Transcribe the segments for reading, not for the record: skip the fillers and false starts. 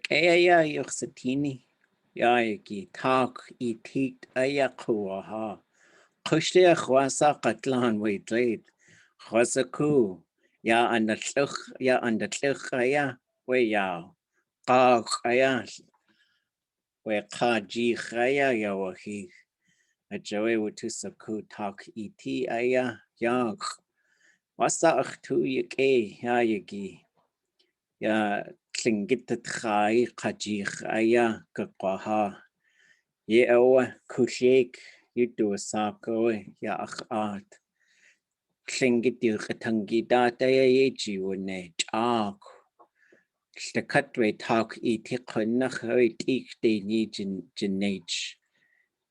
Kaya yung satini. Yaki talk itit ayakuaha. Kushti akhwasa katlan wait late. Khwasaku. Ya andatluch kaya we Yaaw. Kaya we kaji kaya yawahi. Ajoe wutusaku talk iti aya yang. Wasa achtu yake yagi. Ya Tlingit tchai kaji aya kakwaha. Ye awa kushik yudu sako ya ak'áchʼ. Lingít katangi data ya yeji wune chak. Stakatwe talk iti qunach tik de ni jinage.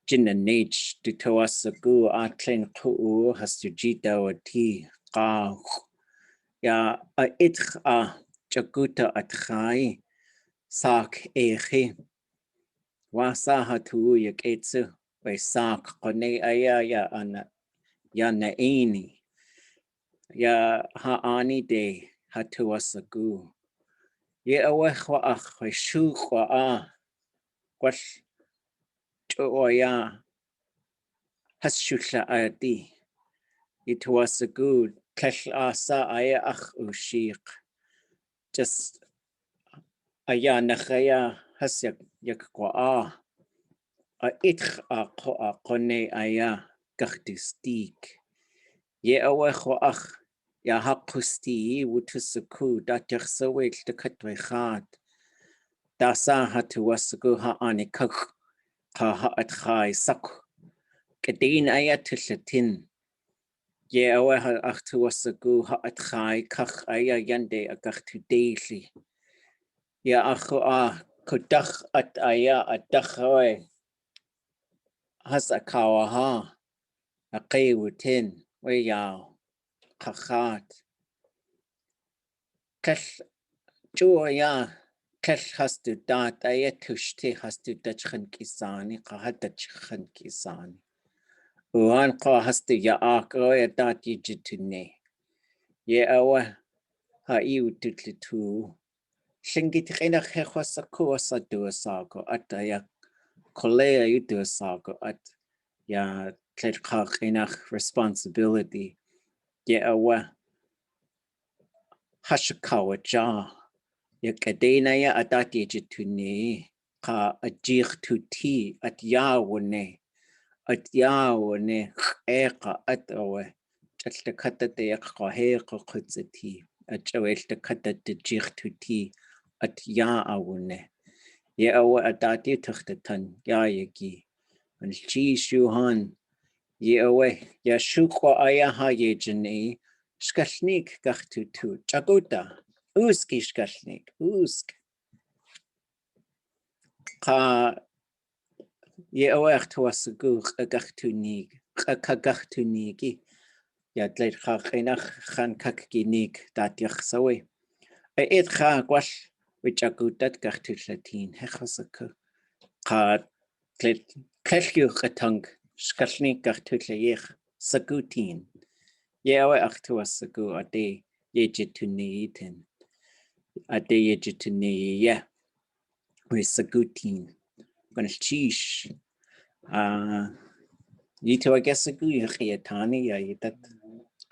Jinanage dutawasagu atlen ku'u hastujita wati qaq. Ya itch chaguta atchai sak echi. Wasa hatu yaketsu we sak qone aya ya naini. Ya haani de hatuwasagu. Ye awechwa we shukwa Wash Choya Hashusha Adi. It was a good Kesh Asa áaxw sheek. Just Aya Nachaya Hasyak Yakwa a itch a Kone Aya Gachtistik. Ye awechwa Ya hapusti wutusaku datach sawit the katwechat. Dasa hatuwasagu ha anikak. Ha at chai sak. Kadeen aya tishatin. Ye awe ha achtuwasagu ha at chai kach aya yande agachtu daily. Ya achu kudach at aya at dachawe. Has akawa ha. Aqay wutin. We Yaaw. Kachat. Kesh Joya. Kesh has to dat aya tushti has to dachchan kisani. Kahat dachchan kisani. Uan qa hasta Yaaw ya dat yijitune. Ye awa ha iu tutlitu. Lingít qinach hechwasaku asa duasago at ya kolea yu duasago at ya tletqa qinach responsibility. Ye awa hashakawa ja. Ya kadena ya adat yijitune. Qa ajir tuti at Yaaw ne. At Yaaw ne eqa at awe. Chaltakata te yaqaheqa qutzati. At aweltakata te jirtuti at Yaaw ne. Ye awa adati tuchtatan yagi. And she shuhan. Ye awe ya shukwa ayaha ye jane. Skashnik gachtutu. Chaguta. Uski skashnik. Usk. Ka ye awe achtuwasagu gachtunig. Gachtunigi. Ya dleid qinach khan kakginig dat yaxsawe. It gwash which agutat gachtulatin hechasaku. Ka dleid kelju gatang skalnik gachtulayich sagutin. Yewe achtuwasagu ade yejitunitin. Ade yejituni ye. We sagutin. Gonna cheesh. Yito I guess agu yachiyatani ya yitat.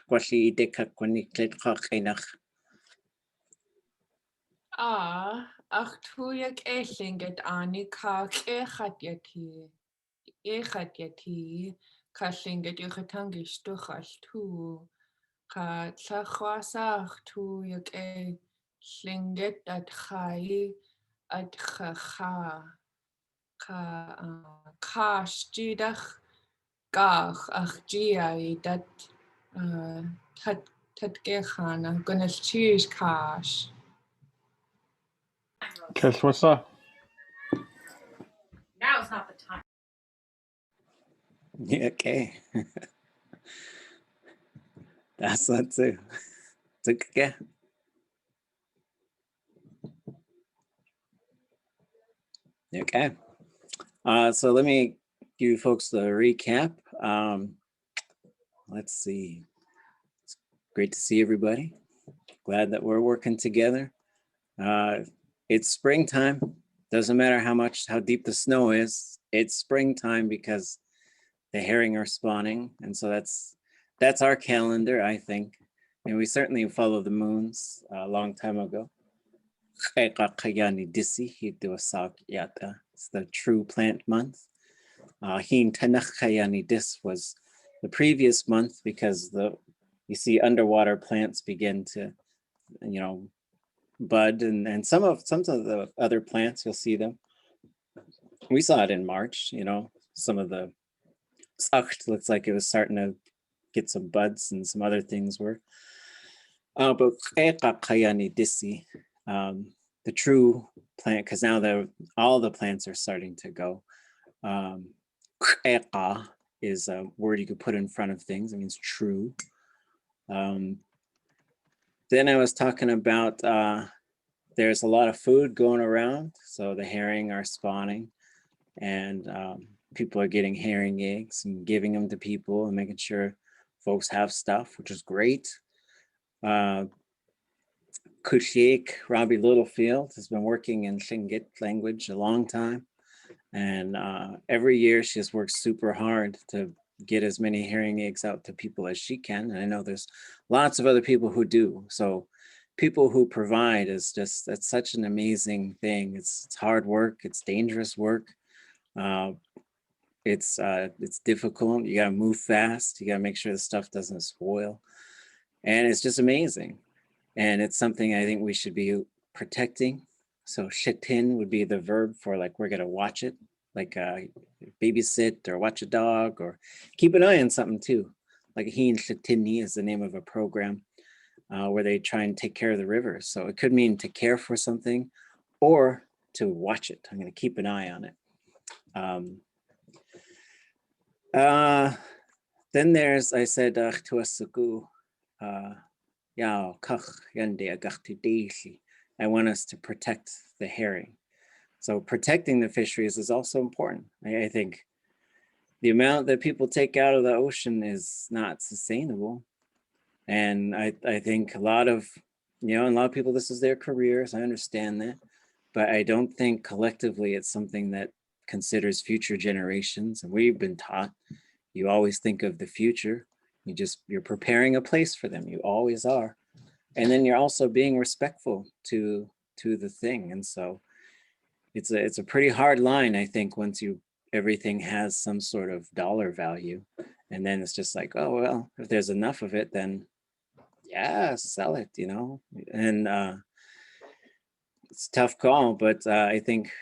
Kwashi ide kakwani kled qinach. Achtu yak Lingít ani ka echat yati ka Lingít yuchatangi stuchal tu ka tlachwasa achtu yak Lingít at chai at chacha ka stidach gach ach gia dat tat gechana gonna choose cash. Quills, what's that? Now is not the time. Okay. That's not too. Okay. Okay. So let me give you folks the recap. Let's see. It's great to see everybody. Glad that we're working together. it's springtime. Doesn't matter how deep the snow is. It's springtime because the herring are spawning. And so that's our calendar, I think. And we certainly follow the moons a long time ago. It's the true plant month. This was the previous month because you see underwater plants begin to, bud, and some of the other plants, you'll see them. We saw it in March, some of the áaxw looks like it was starting to get some buds and some other things were. But the true plant, because now all the plants are starting to go. Is a word you could put in front of things. It means true. Then I was talking about there's a lot of food going around. So the herring are spawning and people are getting herring eggs and giving them to people and making sure folks have stuff, which is great. Kushiek, Robbie Littlefield, has been working in Tlingit language a long time. And every year she has worked super hard to get as many herring eggs out to people as she can. And I know there's lots of other people who do. So people who provide that's such an amazing thing. It's hard work, it's dangerous work. It's difficult. You gotta move fast. You gotta make sure the stuff doesn't spoil. And it's just amazing. And it's something I think we should be protecting. So sheex'í would be the verb for like, we're gonna watch it, like babysit or watch a dog or keep an eye on something too. Like sheex'í is the name of a program where they try and take care of the rivers. So it could mean to care for something or to watch it. I'm gonna keep an eye on it. Then there's, I said, at.oowú, Yaaw, I want us to protect the herring. So protecting the fisheries is also important. I think the amount that people take out of the ocean is not sustainable. And I think a lot of people, this is their careers, I understand that, but I don't think collectively it's something that considers future generations. And we've been taught, you always think of the future. You're preparing a place for them. You always are. And then you're also being respectful to the thing. And so it's a pretty hard line, I think, once everything has some sort of dollar value. And then it's just like, oh, well, if there's enough of it, then yeah, sell it, And it's a tough call, but I think,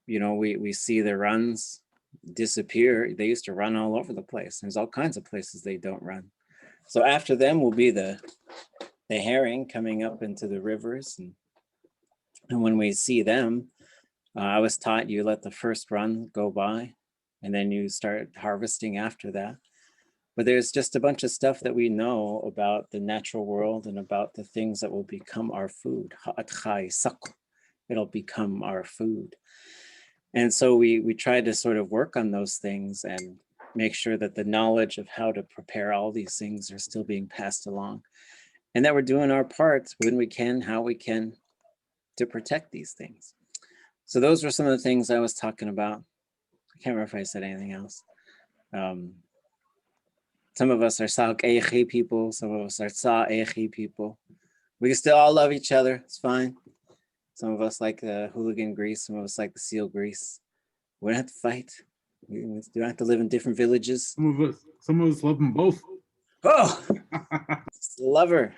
we see the runs disappear. They used to run all over the place. There's all kinds of places they don't run. So after them will be the herring coming up into the rivers. And when we see them, I was taught you let the first run go by and then you start harvesting after that. But there's just a bunch of stuff that we know about the natural world and about the things that will become our food. It'll become our food. And so we try to sort of work on those things and make sure that the knowledge of how to prepare all these things are still being passed along. And that we're doing our part when we can, how we can, to protect these things. So those were some of the things I was talking about. I can't remember if I said anything else. Some of us are S'igeidí people, some of us are áaxw people. We can still all love each other, it's fine. Some of us like the hooligan grease, some of us like the seal grease. We don't have to fight. We don't have to live in different villages. Some of us love them both. Oh, lover.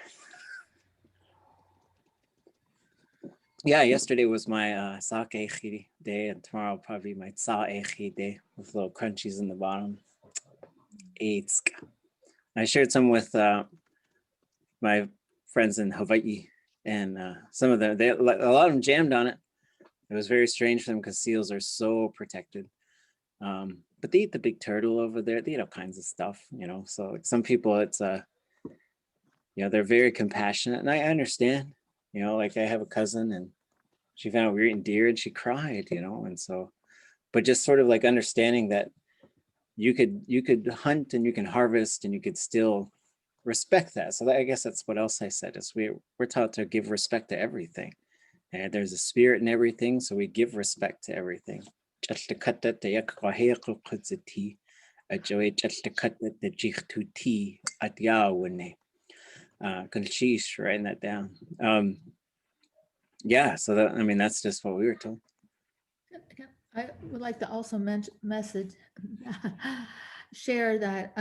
Yeah, yesterday was my S'igeidí day, and tomorrow will probably be my áaxw day with little crunchies in the bottom. I shared some with my friends in Hawaii, and some of them, a lot of them jammed on it. It was very strange for them because seals are so protected. But they eat the big turtle over there. They eat all kinds of stuff, So some people, it's they're very compassionate, and I understand. Like I have a cousin, and she found out we were eating deer, and she cried, And so, but just sort of like understanding that you could hunt and you can harvest and you could still respect that. So I guess that's what else I said is we're taught to give respect to everything. And there's a spirit in everything, so we give respect to everything. At.oowú, writing that down. Yeah, so that, I mean, that's just what we were told. I would like to also share that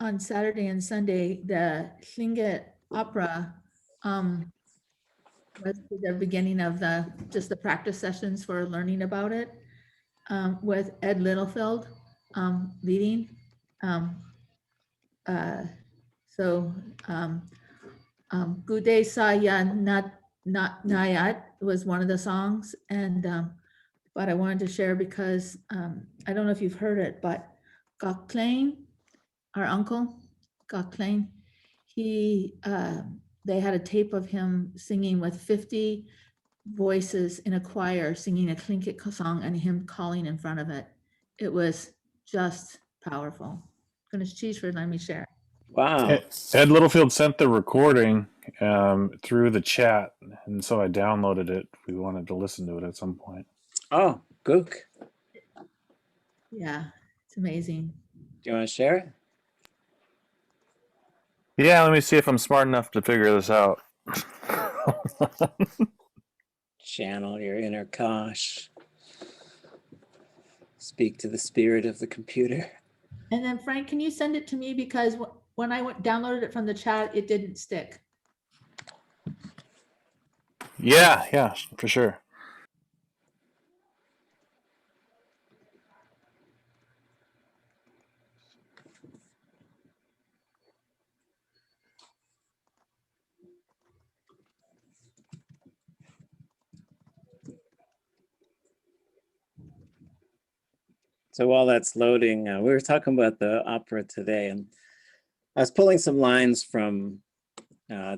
on Saturday and Sunday, the Tlingit opera was the beginning of just the practice sessions for learning about it, with Ed Littlefield leading. Gude Saya Not Nayat was one of the songs, and but I wanted to share because I don't know if you've heard it, but Gauklain, our uncle, Gauklain, they had a tape of him singing with 50 voices in a choir singing a Tlingit song and him calling in front of it. It was just powerful. I'm gonna cheese for letting me share. Wow. Ed Littlefield sent the recording through the chat, and so I downloaded it. We wanted to listen to it at some point. Oh, Gook. Yeah, it's amazing. Do you want to share it? Yeah, let me see if I'm smart enough to figure this out. Channel your inner Kosh. Speak to the spirit of the computer. And then Frank, can you send it to me, because when I downloaded it from the chat, it didn't stick. Yeah, for sure. So while that's loading, we were talking about the opera today, and I was pulling some lines from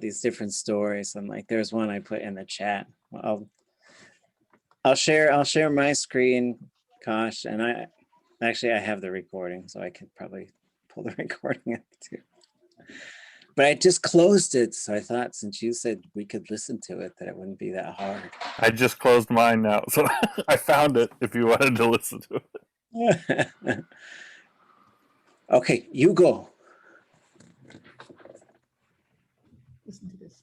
these different stories, and like there's one I put in the chat. I'll share my screen, Kosh, and I have the recording, so I could probably pull the recording up too. But I just closed it, so I thought since you said we could listen to it, that it wouldn't be that hard. I just closed mine now, so I found it if you wanted to listen to it. Okay, you go. Listen to this.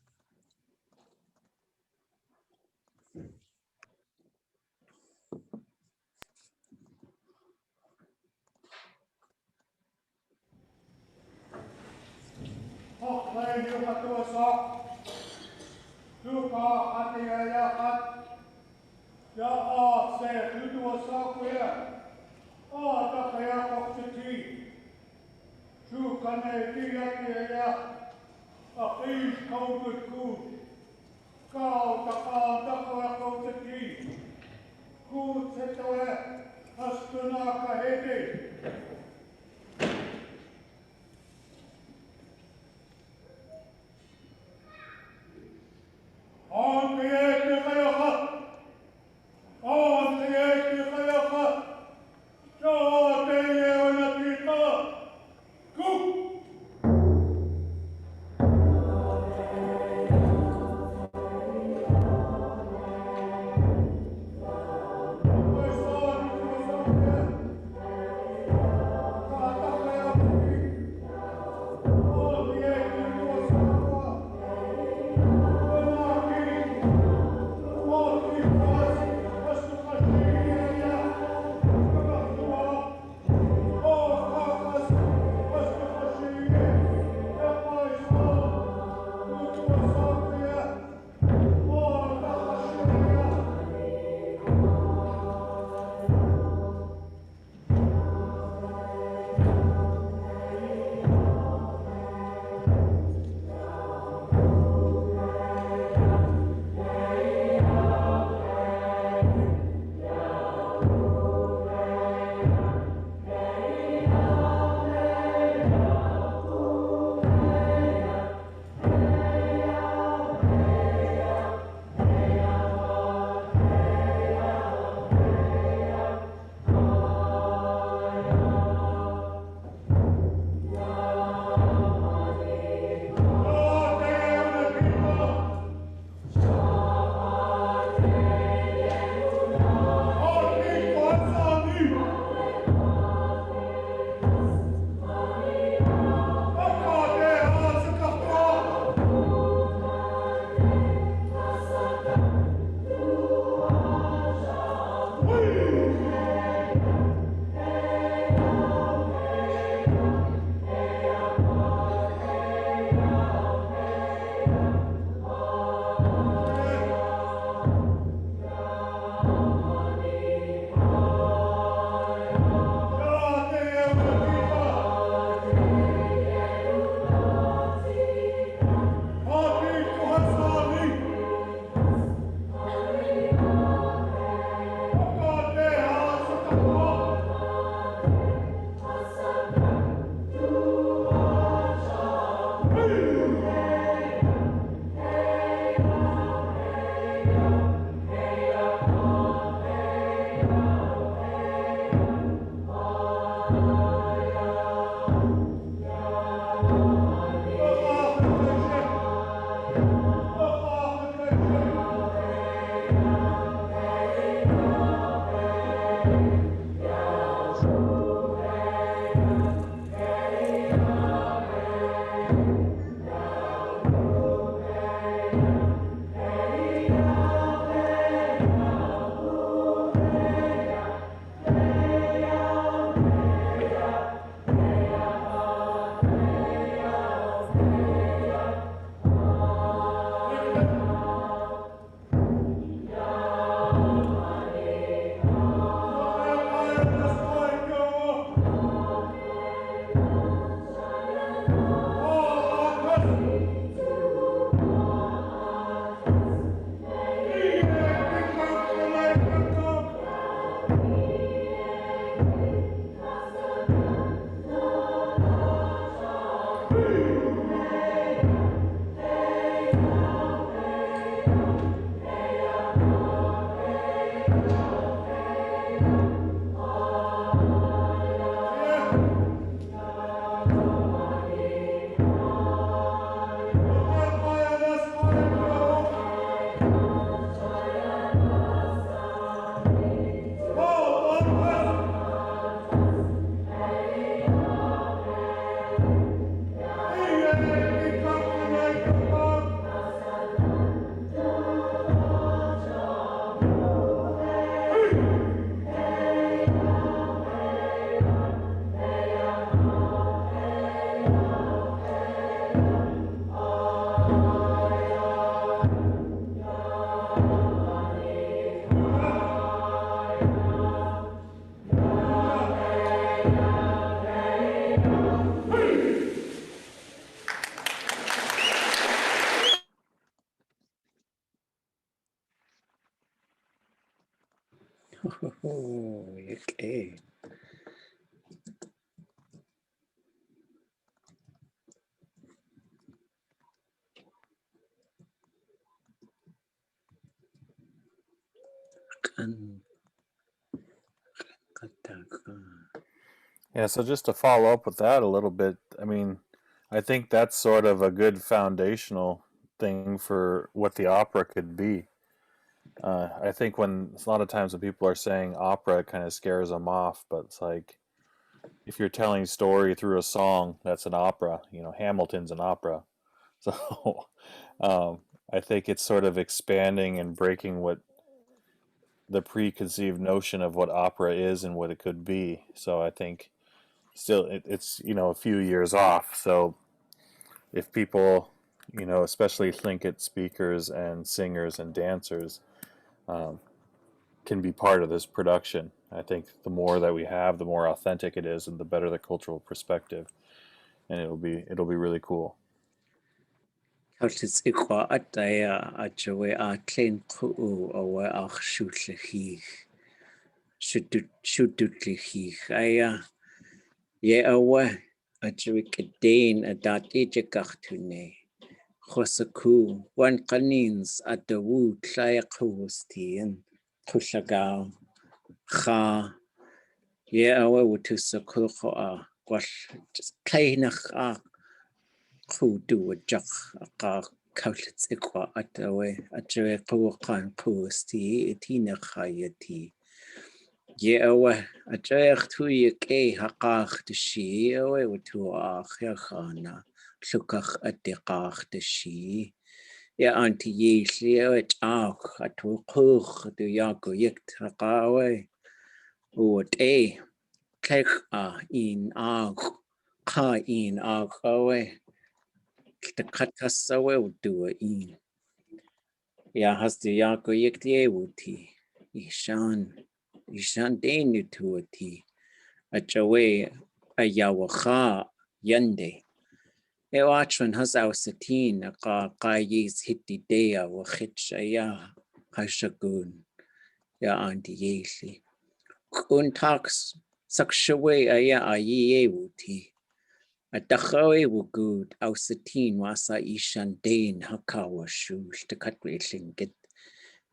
Okay. Yeah, so just to follow up with that a little bit, I mean, I think that's sort of a good foundational thing for what the opera could be. I think when a lot of times when people are saying opera, it kind of scares them off, but it's like if you're telling story through a song, that's an opera. You know, Hamilton's an opera. So I think it's sort of expanding and breaking what the preconceived notion of what opera is and what it could be. So I think still it's a few years off. So if people, especially Tlingit speakers and singers and dancers, um, can be part of this production, I think the more that we have, the more authentic it is, and the better the cultural perspective, and it'll be really cool. Kaltitsikwa ataya ajawe atlenku awe áaxw shudutlihi aya ye awe ajawe kedain adati jakachtune khosaku wan qanins at.oowú tlayaqwustien kullagaw kha ye awe wutusakul gwall just kainach Qudu Jack Kautlitsikwa at away at Joe Kawakan Kusti, Tina Hayati. Ye away at Joach to ye gay Hakach the she away with two Achana, Lukach at the Kach the she. Ye auntie ye clear it out at to Kuch the Yago Yikt Hakawe. O day, Kek in Ag, Ka in Ag away. The katasawe do in. Ya has the yako yektie wuti. Ishan denu to a tea. A jawe a yawaha yende. E watchman has our satin a kayis hitti dea wa hitchaya hashagun. Ya auntie yesi. Kun tax sakshawe a ya a ye wuti. A dachawe wugud ausatin wasa ishan dain hakawa shush to cut Lingít.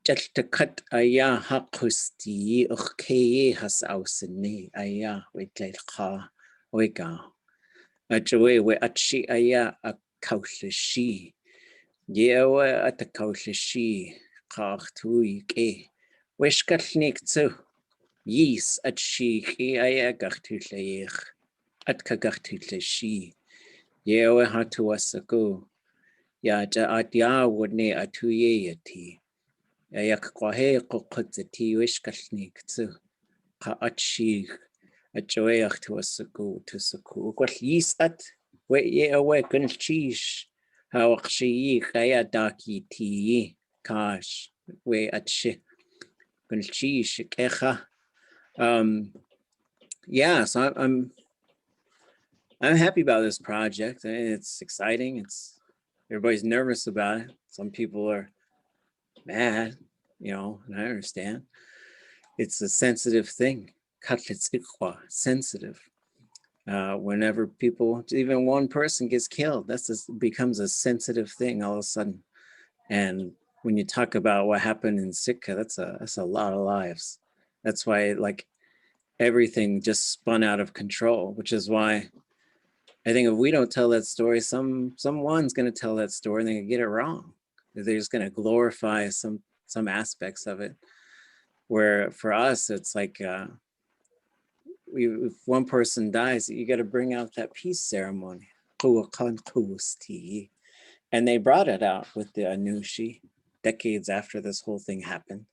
Just to cut aya hakusti ukeye has ausene aya wetleka wega. A jawe we atshi aya a kaushashi. Yewe at the kaushashi kachtui ke. Wishkatnik too. Yes at sheex'í aya gachtuleich. At kagachtuleshi. Yewe hatu wasaku. Ya ja at Yaaw ne atuye yati. Ya kwahe kokotzati wishkashnik tsu. Ka atshi atjoeach tu wasaku tu saku. Kwal yis at we ye awe kunchish. Hawakshi kaya daki ti kash we atshi kunchish kecha. Yeah, so I'm happy about this project. It's exciting. Everybody's nervous about it. Some people are mad, and I understand. It's a sensitive thing. Sensitive. Whenever people, even one person gets killed, becomes a sensitive thing all of a sudden. And when you talk about what happened in Sitka, that's a lot of lives. That's why everything just spun out of control, which is why I think if we don't tell that story, someone's going to tell that story and they're going to get it wrong. They're just going to glorify some aspects of it. Where for us, it's like if one person dies, you got to bring out that peace ceremony. And they brought it out with the Anushi decades after this whole thing happened.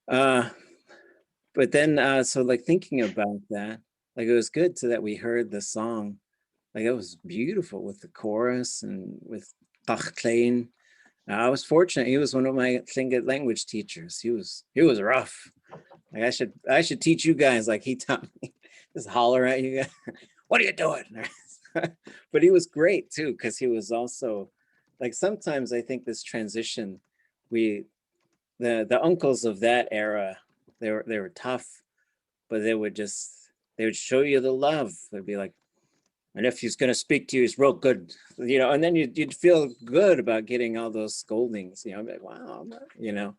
But then, so thinking about that, it was good so that we heard the song. It was beautiful with the chorus and with Klein. I was fortunate. He was one of my Tlingit language teachers. He was rough. I should teach you guys like he taught me. Just holler at you guys. What are you doing? But he was great too, because he was also sometimes I think this transition, the uncles of that era They were tough, but they would show you the love. They'd be like, my nephew's going to speak to you. He's real good, you know, and then you'd feel good about getting all those scoldings, you know, like, wow, you know.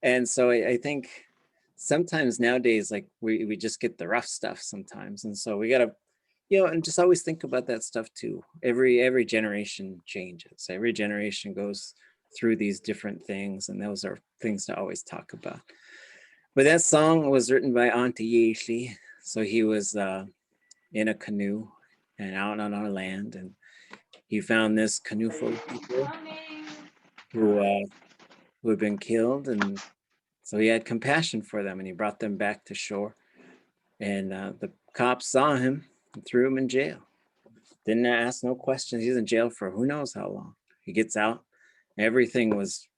And so I think sometimes nowadays, like we just get the rough stuff sometimes. And so we got to, you know, and just always think about that stuff too. Every generation changes. Every generation goes through these different things. And those are things to always talk about. But that song was written by Yaaw. So he was in a canoe and out on our land. And he found this canoe full of people who had been killed. And so he had compassion for them and he brought them back to shore. And the cops saw him and threw him in jail. Didn't ask no questions. He's in jail for who knows how long. He gets out. Everything was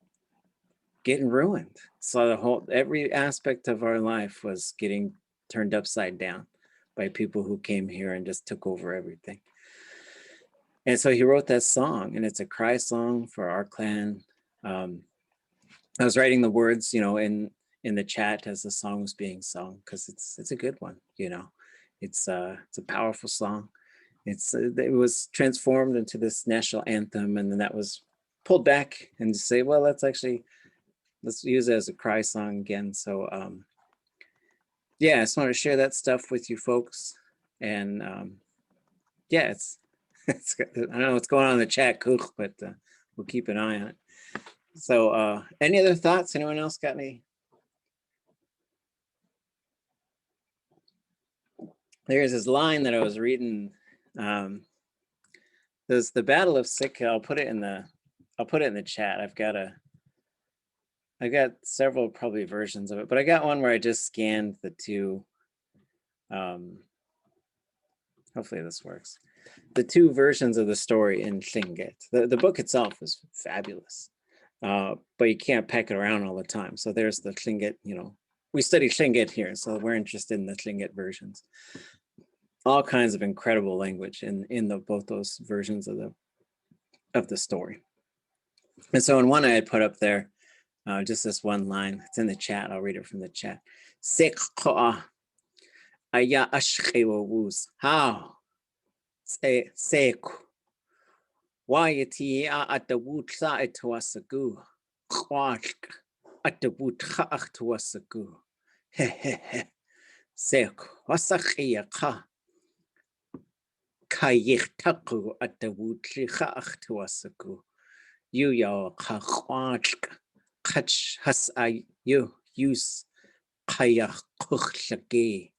getting ruined. So every aspect of our life was getting turned upside down by people who came here and just took over everything. And so he wrote that song, and it's a cry song for our clan. I was writing the words, you know, in the chat as the song was being sung, because it's a good one, you know. It's a powerful song. It was transformed into this national anthem, and then that was pulled back and say, well, let's use it as a cry song again. So yeah, I just want to share that stuff with you folks. And yeah, I don't know what's going on in the chat, but we'll keep an eye on it. So any other thoughts? Anyone else got any? There's this line that I was reading. There's the Battle of S'igeidí. I'll put it in the chat. I got several probably versions of it, but I got one where I just scanned the two. Hopefully this works. The two versions of the story in Tlingit. The book itself is fabulous, but you can't pack it around all the time. So there's the Tlingit, you know, we study Tlingit here, so we're interested in the Tlingit versions. All kinds of incredible language in both those versions of the story. And so in one I had put up there, just this one line. It's in the chat. I'll read it from the chat. Sheex'í áaxw. How? Sheex'í. Why at.oowú at.oowú. at.oowú. Sheex'í. Wasach'í. Kayirtaku at.oowú at.oowú. Yaaw áaxw. Kach has I use sheex'í.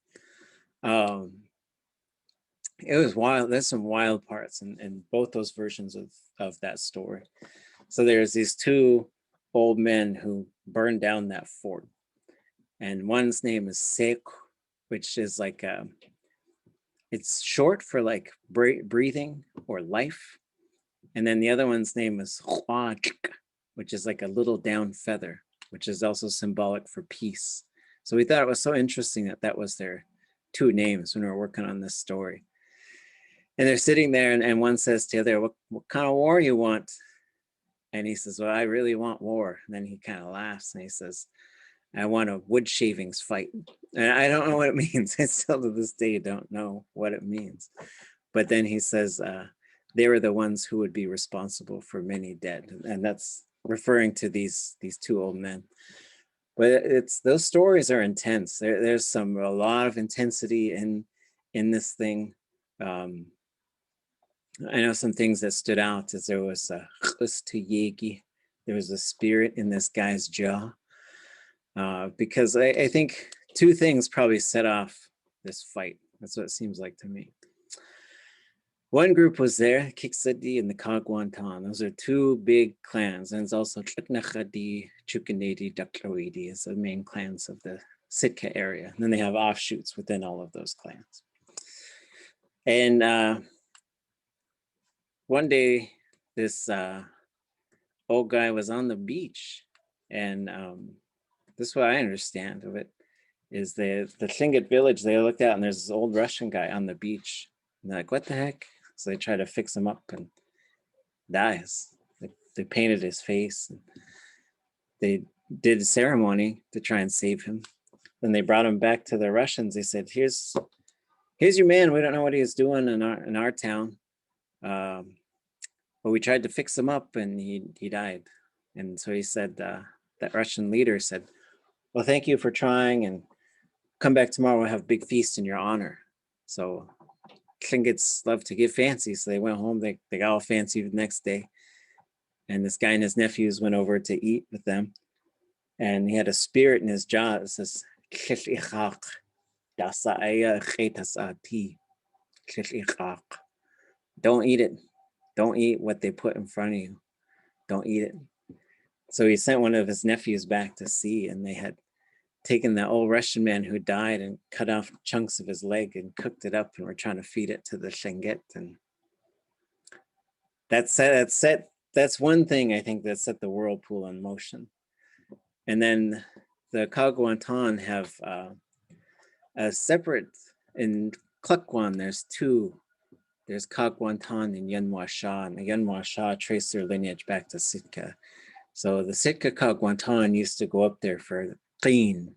It was wild. There's some wild parts in both those versions of that story. So there's these two old men who burned down that fort, and one's name is Sheex'í, which is like it's short for like breathing or life, and then the other one's name is áaxw, which is like a little down feather, which is also symbolic for peace. So we thought it was so interesting that was their two names when we were working on this story. And they're sitting there and one says to the other, what kind of war you want? And he says, well, I really want war. And then he kind of laughs and he says, I want a wood shavings fight. And I don't know what it means. I still to this day don't know what it means. But then he says, they were the ones who would be responsible for many dead. And that's referring to these two old men. But those stories are intense. There's a lot of intensity in this thing. I know some things that stood out as there was a S'igeidí. There was a spirit in this guy's jaw. Because I think two things probably set off this fight. That's what it seems like to me. One group was there, S'igeidí and the Kagwantan. Those are two big clans. And it's also S'igeidí, S'igeidí, is the main clans of the Sitka area. And then they have offshoots within all of those clans. And one day, this old guy was on the beach. And this is what I understand of it, is the Tlingit village, they looked out and there's this old Russian guy on the beach. And they're like, what the heck? So they try to fix him up and dies. They painted his face. And they did a ceremony to try and save him. then they brought him back to the Russians. They said, here's your man. We don't know what he's doing in our town. But we tried to fix him up and he died. And so he said, that Russian leader said, well, thank you for trying, and come back tomorrow. We'll have a big feast in your honor. So Tlingits love to get fancy. So they went home, they got all fancy the next day. And this guy and his nephews went over to eat with them. And he had a spirit in his jaw that says, don't eat it. Don't eat what they put in front of you. Don't eat it. So he sent one of his nephews back to see, and they had taken the old Russian man who died and cut off chunks of his leg and cooked it up, and were trying to feed it to the Lingít. And that's one thing I think that set the whirlpool in motion. And then the Kagwantan have a separate, in Klukwan, there's two. There's Kagwantan and Yanwasha, and the Yanwasha trace their lineage back to Sitka. So the Sitka Kagwantan used to go up there for clean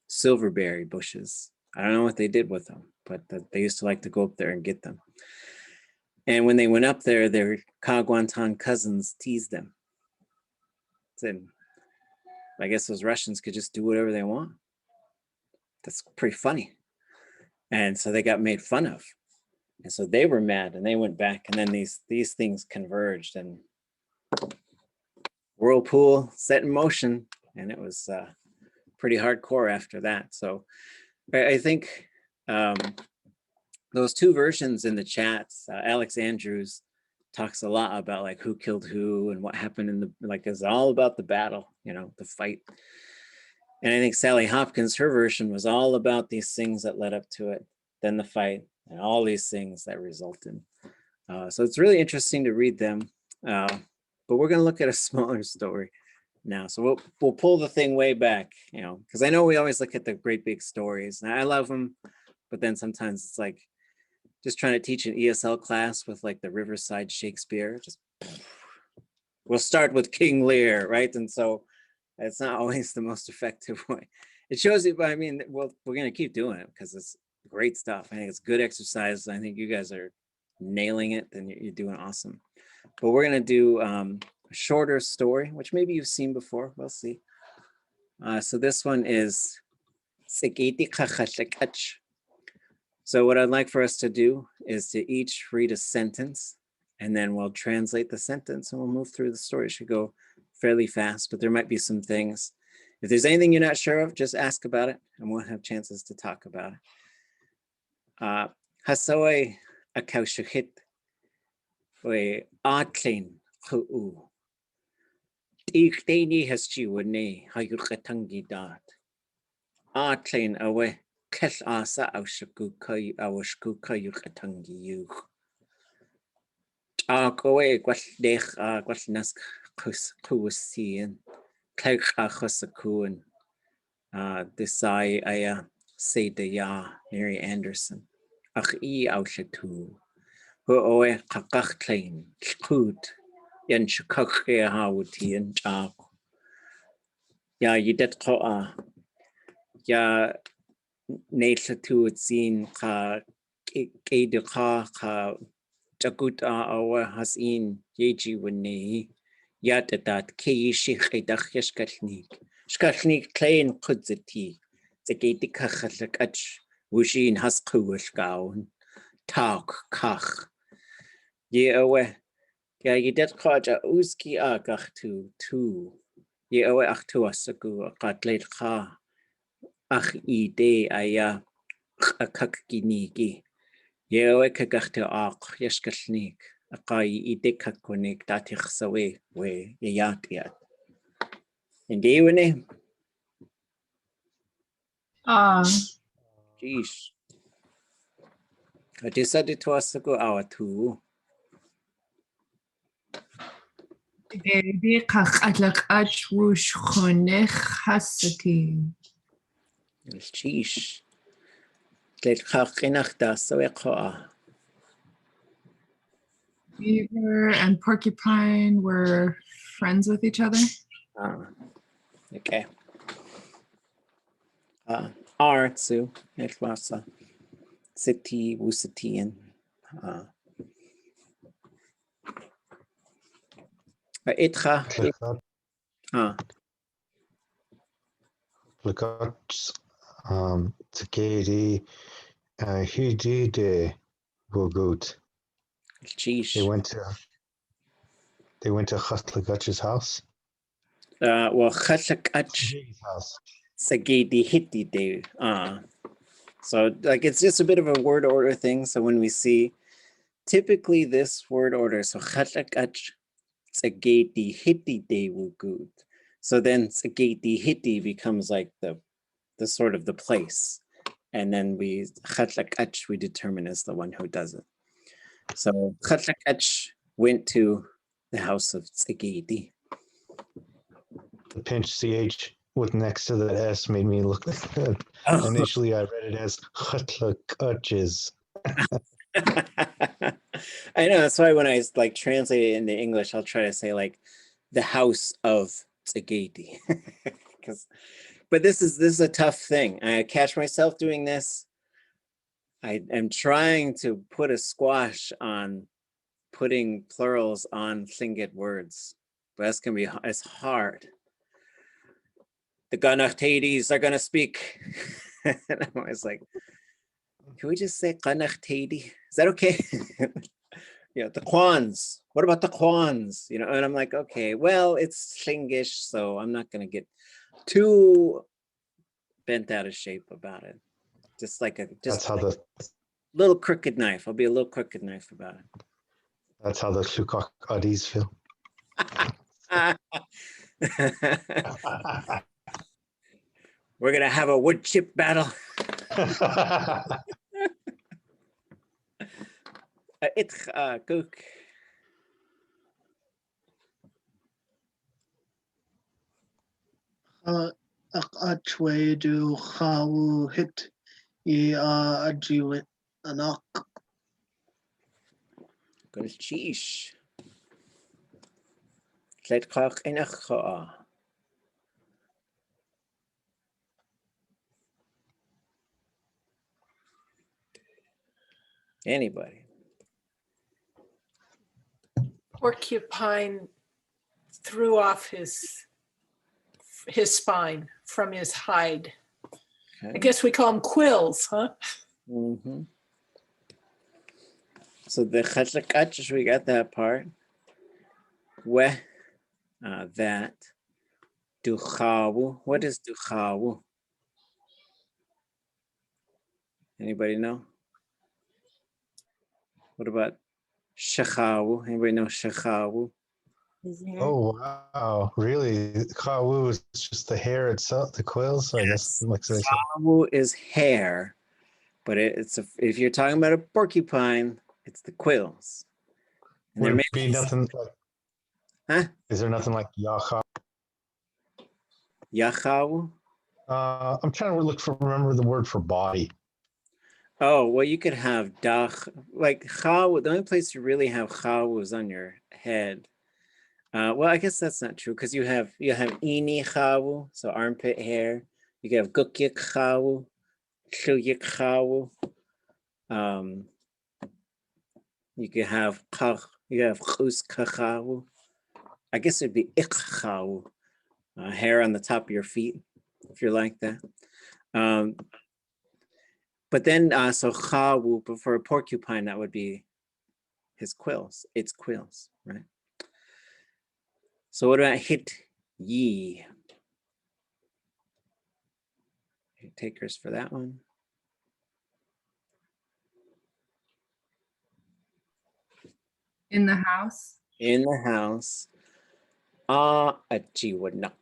silverberry bushes. I don't know what they did with them, but they used to like to go up there and get them. And when they went up there, their Kagwantan cousins teased them. Said, I guess those Russians could just do whatever they want. That's pretty funny. And so they got made fun of. And so they were mad, and they went back, and then these things converged, and whirlpool set in motion, and it was pretty hardcore after that. So I think those two versions in the chats, Alex Andrews talks a lot about like who killed who and what happened in the, like, it's all about the battle, you know, the fight. And I think Sally Hopkins, her version was all about these things that led up to it, then the fight, and all these things that resulted. So it's really interesting to read them. But we're going to look at a smaller story now. So we'll pull the thing way back, you know, because I know we always look at the great big stories, and I love them, but then sometimes it's like just trying to teach an ESL class with like the Riverside Shakespeare. Just we'll start with King Lear, right? And so it's not always the most effective way. It shows you, but I mean, we're going to keep doing it because it's great stuff. I think it's good exercise. I think you guys are nailing it, and you're doing awesome. But we're going to do a shorter story, which maybe you've seen before. We'll see. So this one is S'igeidí. So what I'd like for us to do is to each read a sentence, and then we'll translate the sentence, and we'll move through the story. It should go fairly fast, but there might be some things. If there's anything you're not sure of, just ask about it, and we'll have chances to talk about it. Hasoy áaxw. At.oowú. S'igeidí hasjiwne hayulqatangidat. At away Quills áaxw kayulqatangiyu. Away gwalldech gwallnas chwysien. Clag'ách'w. Desai aya say the Yaaw, Mary Anderson. Áaxw. Owe qaqaqtlain chqut yan shukakhe hawti yan chaq ya yidet qa ya neilatu tsin qa qeid qa chakut awa hasin yeji wani yatatat ke sheex'í shkalnik klein qudzati S'igeidí alak'áchʼ wushin hasquwil gawn talk kach Yaaw ya yidet qaja uski áaxw tu Yaaw achtuasagu qatleid qa aya qakakginigi Yaaw kagachtu yashkalnik aqai kakunik datixsawe we yayat. Indiwene Jeez. Adisa tuasagu awatu S'igeidí alak'áchʼ rushchonech hasati. Jeez. Tleid qaqinach dasawe qa. Beaver and Porcupine were friends with each other. Okay. áaxw, etlwasa, siti, wusitian. Itcha, Alak'áchʼ, S'igeidí, S'igeidí Wogoot. sheesh. They went to alak'ách''s house. Well, alak'áchʼ, S'igeidí's house. S'igeidí. So like it's just a bit of a word order thing. So when we see typically this word order, so alak'áchʼ, S'igeidí Wogoot. So then S'igeidí becomes like the sort of the place. And then we alak'áchʼ we determine as the one who does it. So alak'áchʼ went to the house of S'igeidí. The pinch CH with next to the S made me look good. Initially, I read it as alak'ách''s. I know, that's why when I like translate it into English, I'll try to say like the house of S'igeidí. But this is a tough thing. I catch myself doing this. I am trying to put a squash on putting plurals on Tlingit words, but that's gonna be, it's hard. The Ganach't's are gonna speak. And I'm always like, can we just say Ganach't's? Is that okay? Yeah, the Kwans. What about the Kwans? You know, and I'm like, okay, well, it's Tlingish, so I'm not gonna get too bent out of shape about it. Just like That's how the little crooked knife. I'll be a little crooked knife about it. that's how the Lukak'adis feel. We're gonna have a wood chip battle. Gook. Áaxw do áaxw hit áaxw anak. Good sheesh. Tleitchach inach. Anybody? Porcupine threw off his spine from his hide. Okay. I guess we call them quills, huh? Mm-hmm. So the alak'áchʼ, we got that part. That. Du'oowú. What is du'oowú? Anybody know? What about sheex'í? Anybody know sheex'í? Oh wow! Really, áaxw is just the hair itself, the quills. I guess like they say. Áaxw is hair, but if you're talking about a porcupine, it's the quills. And there Would may it be nothing like? Huh? Is there nothing like Yaaw? Yaaw? I'm trying to remember the word for body. Oh, well, you could have dach, like chaw. The only place you really have chaw is on your head. Well, I guess that's not true because you have ini chaw, so armpit hair. You can have gukyik chaw, chuyik chaw. You could have chach. You have chus chaw. I guess it'd be ik chaw, hair on the top of your feet, if you're like that. But then, so chaw, but for a porcupine, that would be his quills, its quills, right? So what about hit ye? Takers for that one. In the house. In the house. Áaxw.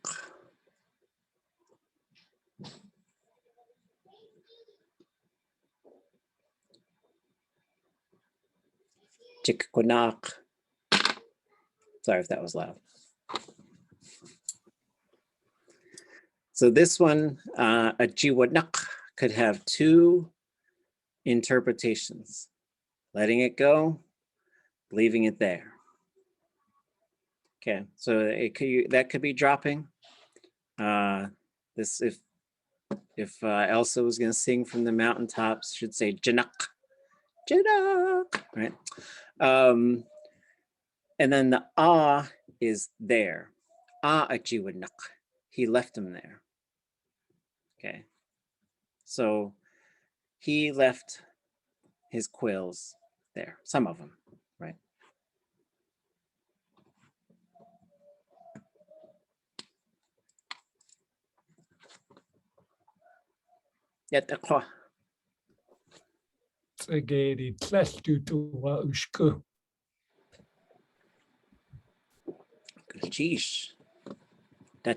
Chikkunak. Sorry if that was loud. So this one, áaxw, could have two interpretations. Letting it go, leaving it there. Okay, so that could be dropping. This, if If Elsa was going to sing from the mountaintops, she'd say Janak, Janak, right? And then the is there. Áaxw. He left him there. Okay. So he left his quills there, some of them, right? at.oowú. S'igeidí tlellú tú ushku. Sheesh. The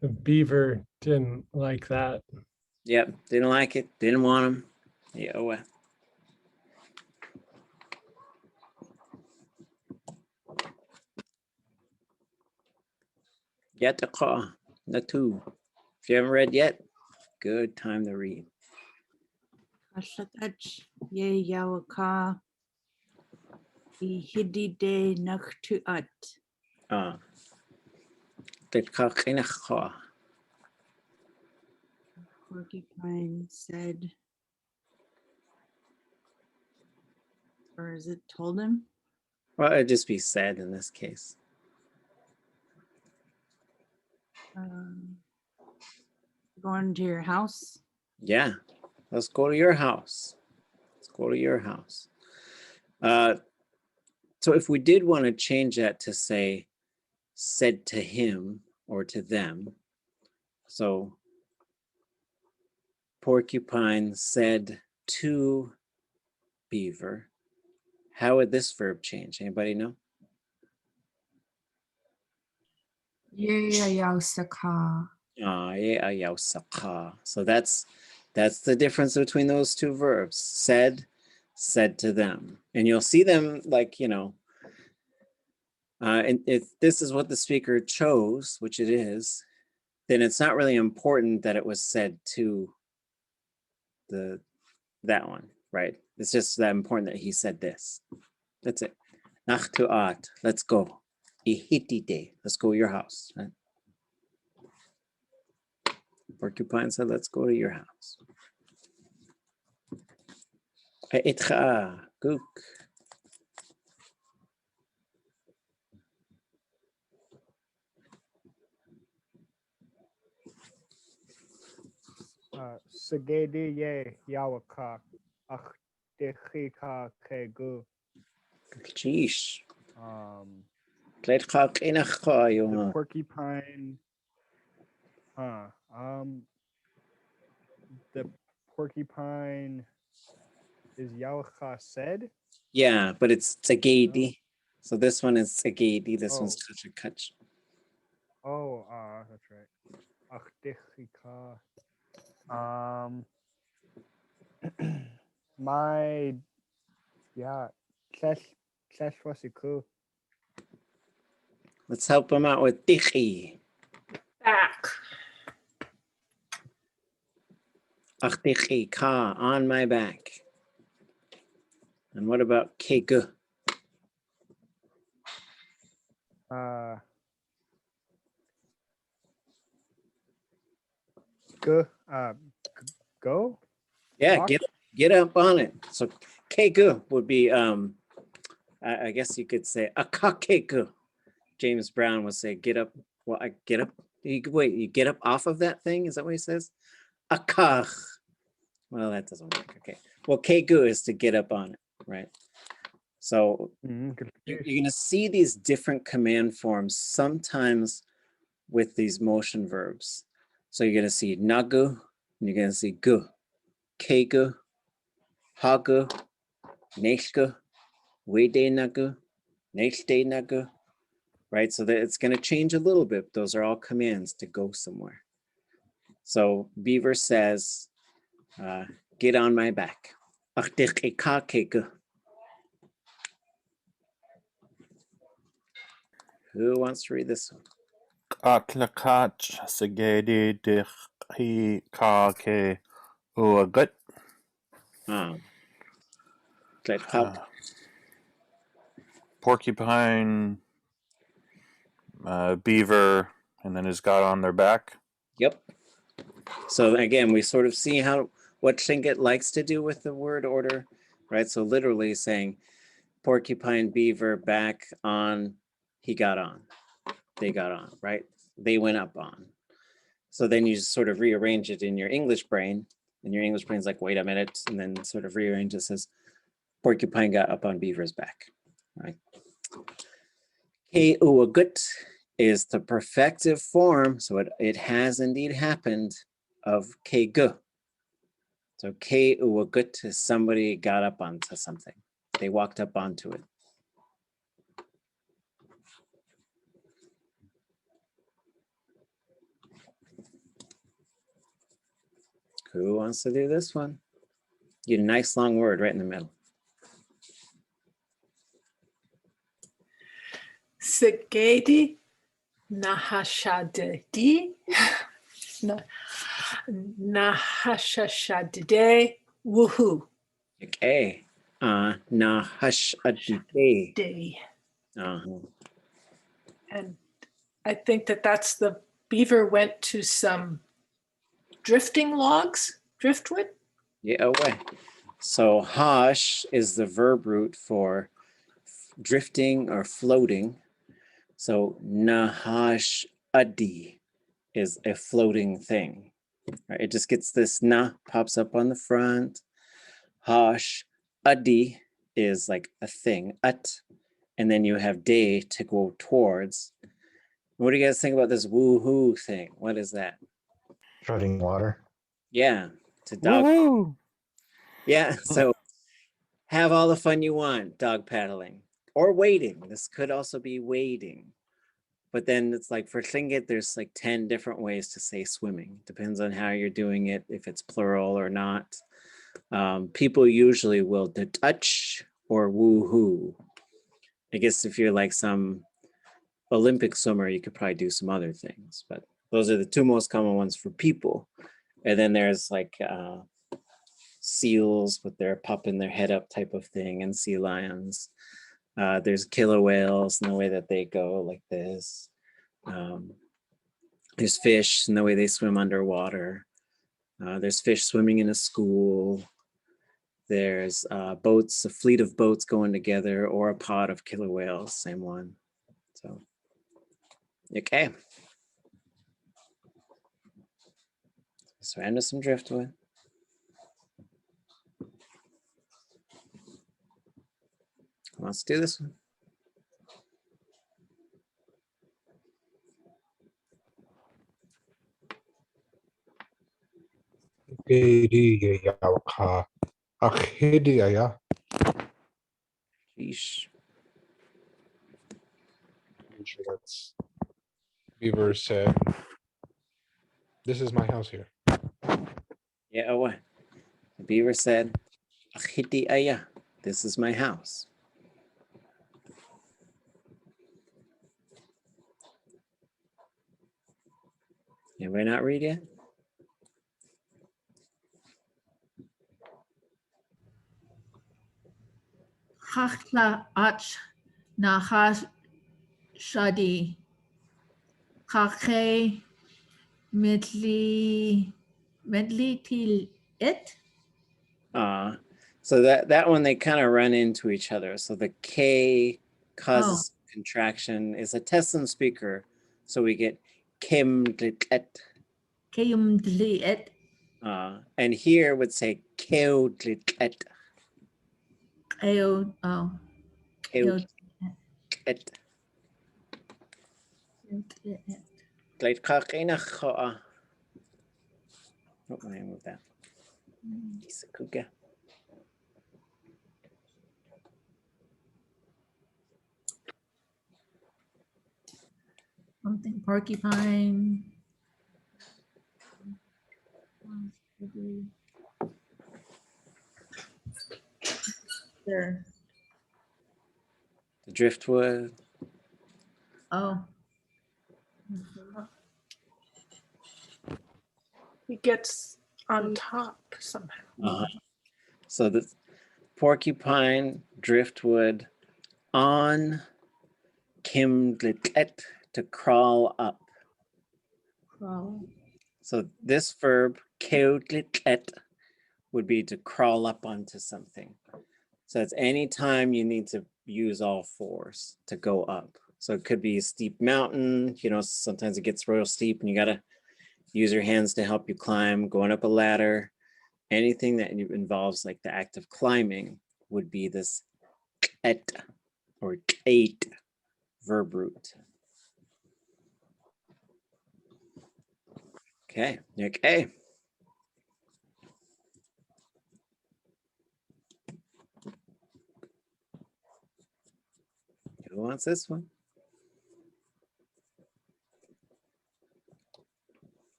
The beaver didn't like that. Yep, didn't like it, didn't want him. Yeah, well. at.oowú. The two. If you haven't read yet, good time to read. alak'áchʼ ye Yaaw S'igeidí at. Porcupine said, or is it told him? Well, it'd just be said in this case. Going to your house? Yeah, let's go to your house. Let's go to your house. So if we did want to change that to say, said to him or to them. So Porcupine said to beaver. How would this verb change? Anybody know? Yaaw. So that's the difference between those two verbs. Said to them. And you'll see them like, and if this is what the speaker chose, which it is, then it's not really important that it was said to that one, right? It's just that important that he said this. That's it. Nach to at. Let's go. S'igeidí. Let's go to your house. Right? Porcupine said, let's go to your house. At.oowú. Gook. S'igeidí ye Yaaw áaxw. Sheesh. The The porcupine. The porcupine is Yaaw said. Yeah, but it's S'igeidí. So this one is S'igeidí. This one's alak'áchʼ. Oh, that's right. My classifier. Let's help him out with Tichi. Back. Tichi, ka, on my back. And what about kegu? Go. Yeah, Walk? get up on it. So kegu would be I guess you could say akakegu. James Brown would say get up. Well, I get up. You get up off of that thing? Is that what he says? Akach. Well, that doesn't work. Okay. Well, kegu is to get up on it, right? So you're going to see these different command forms sometimes with these motion verbs. So you're going to see nagu, and you're going to see gu, kegu, hagu, neshgu, wede nagu, neshde nagu, right? So that it's going to change a little bit. Those are all commands to go somewhere. So Beaver says, get on my back. Who wants to read this one? alak'áchʼ S'igeidí at.oowú. Porcupine, beaver, and then has got on their back. Yep. So again, we sort of see what Tlingit likes to do with the word order, right? So literally saying porcupine, beaver, back on, he got on, they got on, right? They went up on. So then you just sort of rearrange it in your English brain, and your English brain's like, wait a minute, and then sort of rearrange it, says porcupine got up on beaver's back, right? At.oowú is the perfective form, so it has indeed happened, of at.g. So at.oowú is somebody got up onto something. They walked up onto it. Who wants to do this one? Get a nice long word right in the middle. S'igeidí nahashadidi nahashashadide woohoo. Okay. Nahashadide. Day. Uh-huh. And I think that's the beaver went to some drifting logs, driftwood. Yeah, away. So hash is the verb root for drifting or floating. So nahashadi is a floating thing. Right? It just gets this na pops up on the front. Hash adi is like a thing, at, and then you have day to go towards. What do you guys think about this woohoo thing? What is that? Treading water. Yeah, it's a dog. Woohoo! Yeah, so have all the fun you want, dog paddling or wading. This could also be wading. But then it's like for Tlingit, there's like 10 different ways to say swimming. Depends on how you're doing it, if it's plural or not. People usually will touch or woohoo. I guess if you're like some Olympic swimmer, you could probably do some other things, but those are the two most common ones for people. And then there's like seals with their popping their head up type of thing, and sea lions. There's killer whales and the way that they go like this. There's fish and the way they swim underwater. There's fish swimming in a school. There's boats, a fleet of boats going together, or a pod of killer whales, same one. So, okay. Surrender some driftwood. Let's do this one. S'igeidí Yaaw áaxw. Sheesh. I'm sure that's Beaver said, "This is my house here." Yeah, what? The beaver said, "Achiti aya, this is my house." Anybody not read yet? alak'áchʼ nahashadi. Kake medli til it. So that one, they kind of run into each other. So the K causes contraction, is a Tessin speaker. So we get kim dlit. Kayum dli it. And here would say keo dlit. Keo Keo dlit. Dlit kakina choa. Oh, let me move that. Isakuga. Something porcupine. There. The driftwood. Oh. He gets on top somehow. So the porcupine, driftwood, on kim dlit, to crawl up. Crawl. So this verb, keudlit, would be to crawl up onto something. So it's any time you need to use all fours to go up. So it could be a steep mountain, you know, sometimes it gets real steep and you gotta use your hands to help you climb, going up a ladder. Anything that involves like the act of climbing would be this et or ate verb root. Okay, Nick A. Who wants this one?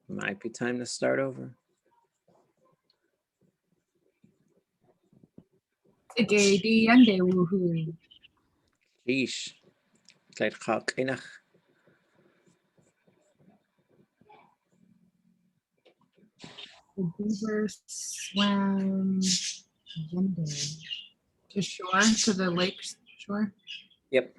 Might be time to start over. S'igeidí and at.oowú. Sheesh. The The beaver swam Yende. To shore, to the lake shore. Yep.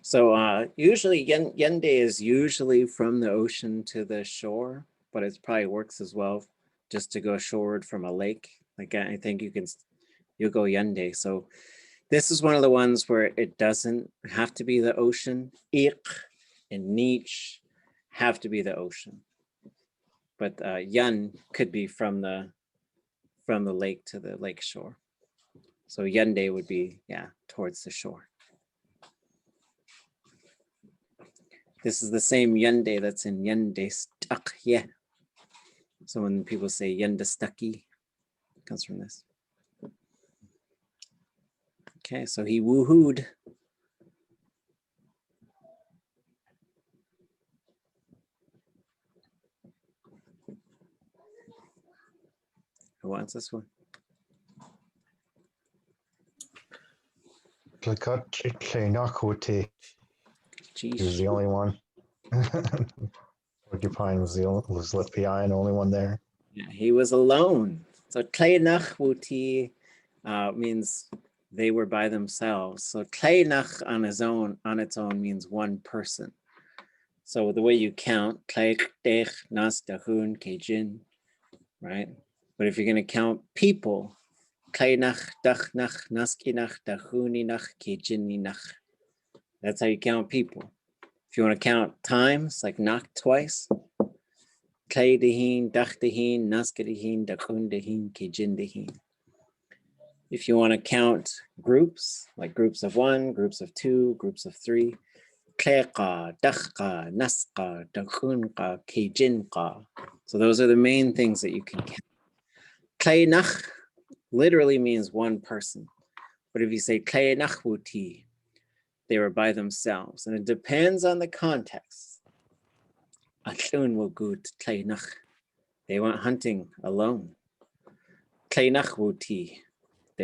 So usually Yende is usually from the ocean to the shore, but it probably works as well just to go shoreward from a lake. Like I think you'll go Yende. So this is one of the ones where it doesn't have to be the ocean. Ik and niche have to be the ocean. But Yan could be from the lake to the lake shore. So Yende would be, yeah, towards the shore. This is the same Yende that's in Yende stuck, yeah. So when people say Yende stucky, it comes from this. Okay, so he woohooed. Who wants this one? Alak'áchʼ. He was the Jeez. only one. Porcupine was left behind, only one there. Yeah, he was alone. So tleinach means they were by themselves. So tleinach on its own means one person. So the way you count, tleich nas dahun kejin, right? But if you're going to count people, tleinach dachnach naskinach dahuninach kejininach. That's how you count people. If you want to count times, like knock twice, Kleidihin, dachdihin, naskadihin, dakundihin, kijindihin. If you want to count groups, like groups of one, groups of two, groups of three, kleqa, dachqa, nasqa, dakunqa, kijinqa. So those are the main things that you can count. Kleinach literally means one person. But if you say kleinachwuti, they were by themselves. And it depends on the context. They went hunting alone. They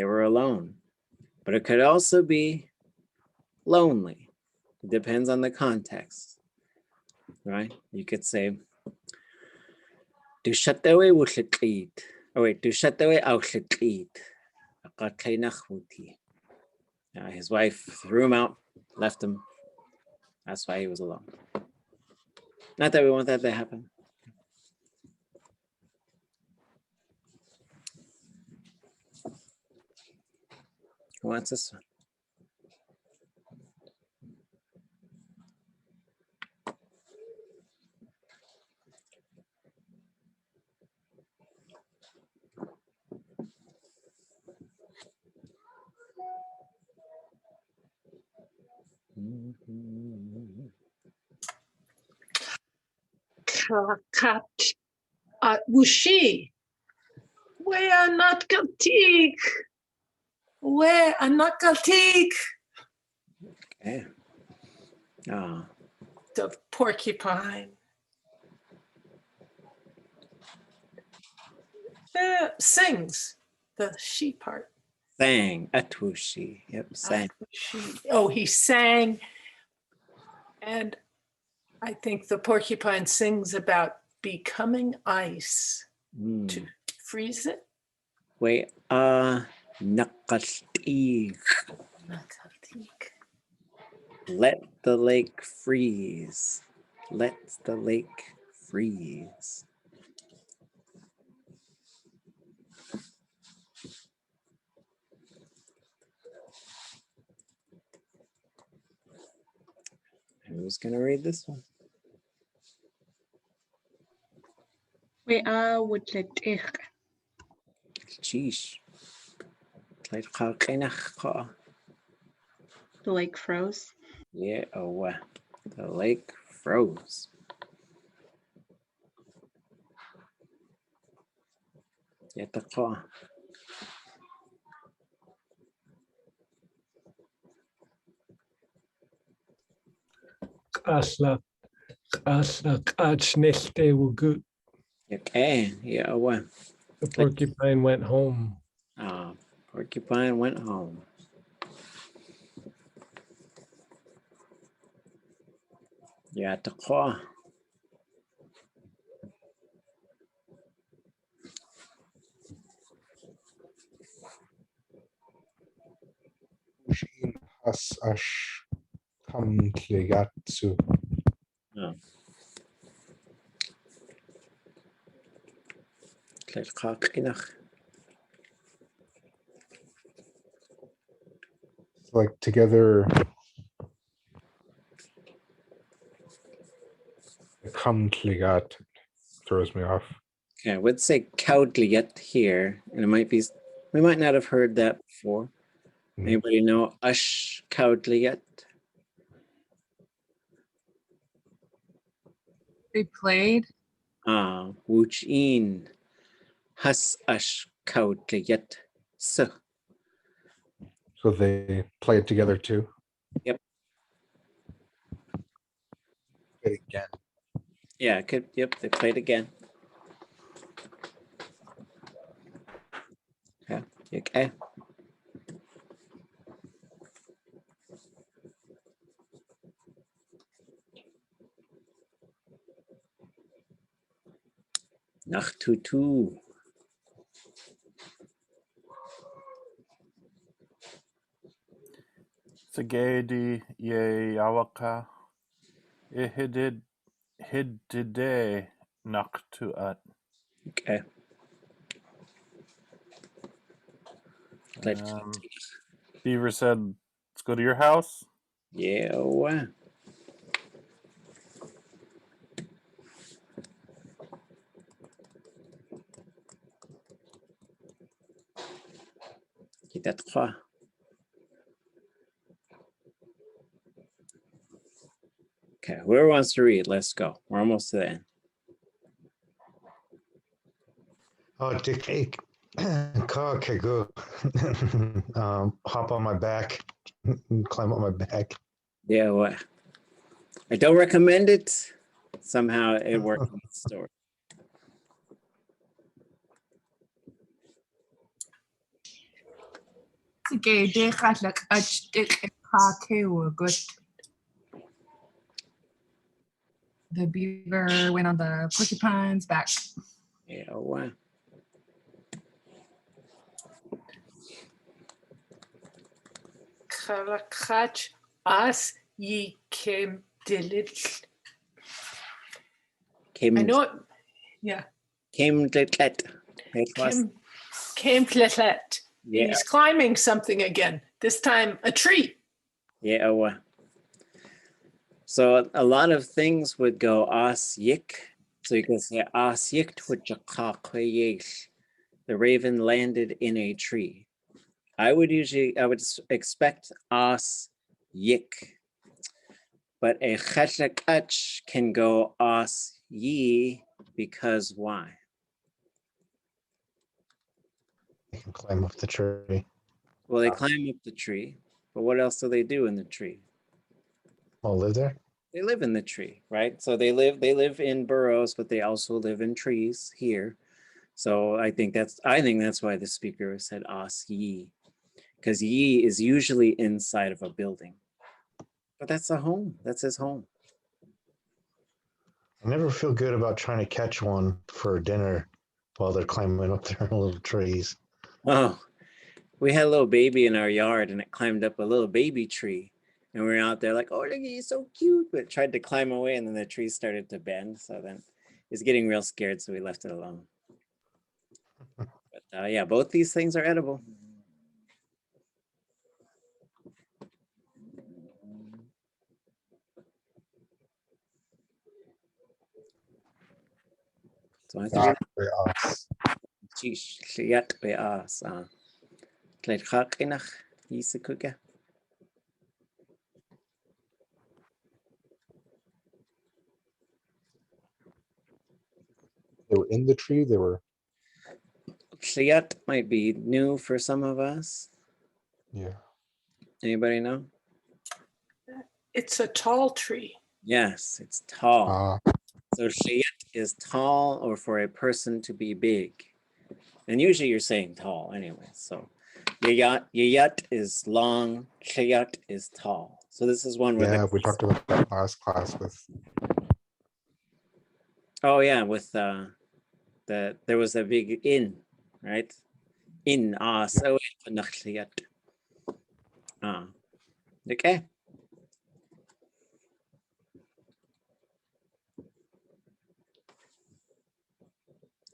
were alone. But it could also be lonely. It depends on the context, right? You could say, his wife threw him out, left him. That's why he was alone. Not that we want that to happen. Who wants this one? Wushi. We are not Galtik. We are not Galtik. Okay. The porcupine. Sings the she part. Sang, at.oowú. Yep, sang. Oh, he sang. And I think the porcupine sings about becoming ice to freeze it. Wait, naqaltik. Let the lake freeze. Let the lake freeze. Who's gonna read this one? Sheesh. The lake froze. Yeah, oh, the lake froze. يتقى. alak'áchʼ. Okay, yeah, oh, The porcupine went home. Porcupine went home. يتقى. Shin has ash kamtligatsu. Like together, kamtligat throws me off. Okay, I would say Quills here, and it might be, we might not have heard that before. Anybody know Quills? They played. Wuchin has Quills. So, So they play it together too. yep. Play it again. Yeah, yep, they played again. Yeah, okay. Nachtutu. S'igeidí Yaaw Hidide at. Okay. Beaver said, let's go to your house. Yeah, oh, يتقى. Okay, whoever wants to read, let's go. We're almost to the end. Oh, Dick, go. Hop on my back, climb on my back. Yeah, what? I don't recommend it. Somehow it worked in the story. S'igeidí alak'áchʼ. The beaver went on the porcupine's back. Yeah, wow. alak'áchʼ as ye came dilit. I know it. Yeah. Came Didnt. Came Tlingit. Yeah. He's climbing something again. This time a tree. Yeah, wow. So a lot of things would go áaxw. So you can say áaxw. The raven landed in a tree. I would expect áaxw. But a alak'áchʼ can go áaxw because why? They can climb up the tree. Well, they climb up the tree, but what else do they do in the tree? Oh, live there? They live in the tree, right? So they live in burrows, but they also live in trees here. So I think that's why the speaker said áaxw, because ye is usually inside of a building. But that's a home. That's his home. I never feel good about trying to catch one for dinner while they're climbing up their little trees. Oh, we had a little baby in our yard and it climbed up a little baby tree. And we were out there like, oh, look, he's so cute, but tried to climb away, and then the tree started to bend. So then he's getting real scared, so we left it alone. But yeah, both these things are edible. So I think They were in the tree. They were. Sheex'í might be new for some of us. Yeah. Anybody know? It's a tall tree. Yes, it's tall. So sheex'í is tall, or for a person to be big. And usually you're saying tall anyway. So Yaaw is long, sheex'í is tall. So this is one where We talked about that last class with. Oh yeah, with there was a big in, right? In so okay.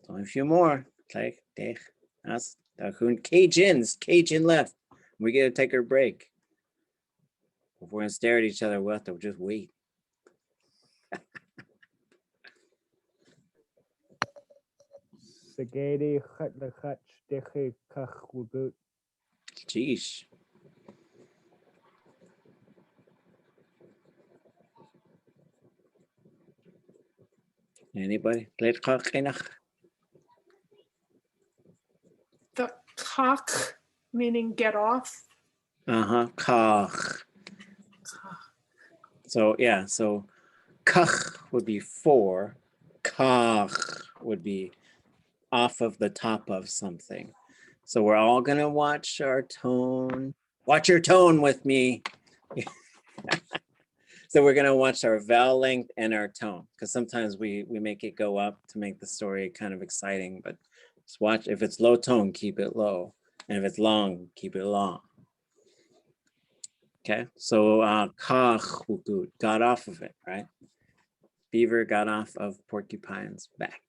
So a few more. Like that's Cajun left. We gotta take our break. If we're gonna stare at each other, we'll have to just wait. S'igeidí, alak'áchʼ, Didnt, áaxw. Jeez. Anybody? The kach, meaning get off. Kach. So yeah, so kach would be for, kach would be off of the top of something. So we're all gonna watch our tone. Watch your tone with me. So we're gonna watch our vowel length and our tone, because sometimes we make it go up to make the story kind of exciting, but just watch. If it's low tone, keep it low. And if it's long, keep it long. Okay, so kach got off of it, right? Beaver got off of Porcupine's back.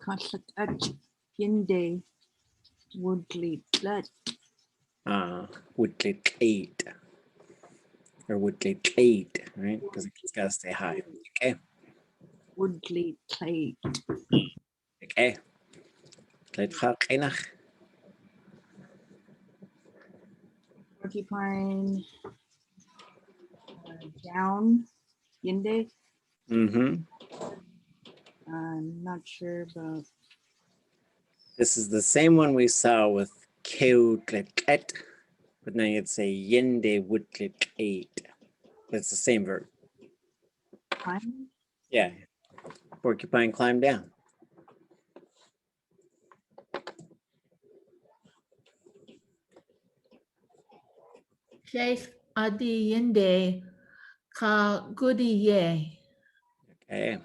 alak'áchʼ, yinde, woodley, blood. Woodley 8 or Woodley 8, right? Because it's got to stay high. Okay. Woodley plate. Okay. Porcupine, down, yinde. I'm not sure about. This is the same one we saw with Quills, but now you'd say yinde Woodley 8. It's the same verb. Climb? Yeah. Porcupine climbed down. Sheex'í yinde ka goody ye. Okay.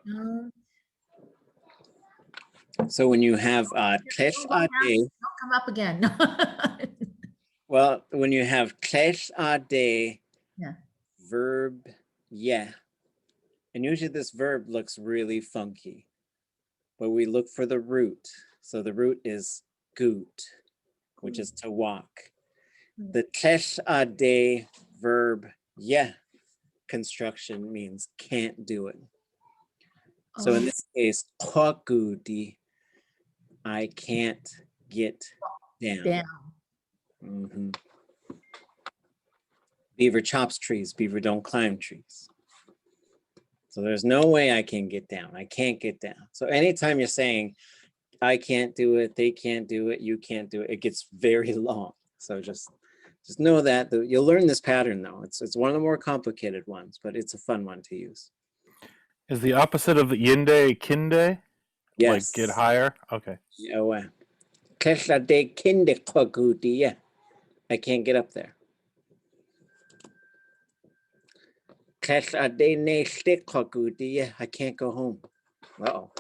No. So when you have sheex'í, Don't come up again. well, when you have sheex'í, Yeah. verb yeah, and usually this verb looks really funky, but we look for the root. So the root is goot, which is to walk. The sheex'í verb yeah construction means can't do it. So in this case, quagudi, I can't get down. Beaver chops trees. Beaver don't climb trees. So there's no way I can get down. I can't get down. So anytime you're saying, I can't do it, they can't do it, you can't do it, it gets very long. So just know that. You'll learn this pattern though. It's one of the more complicated ones, but it's a fun one to use. Is the opposite of yinde kinde? Yes. Like get higher? Okay. Yeah. I can't get up there. I can't go home. Uh-oh.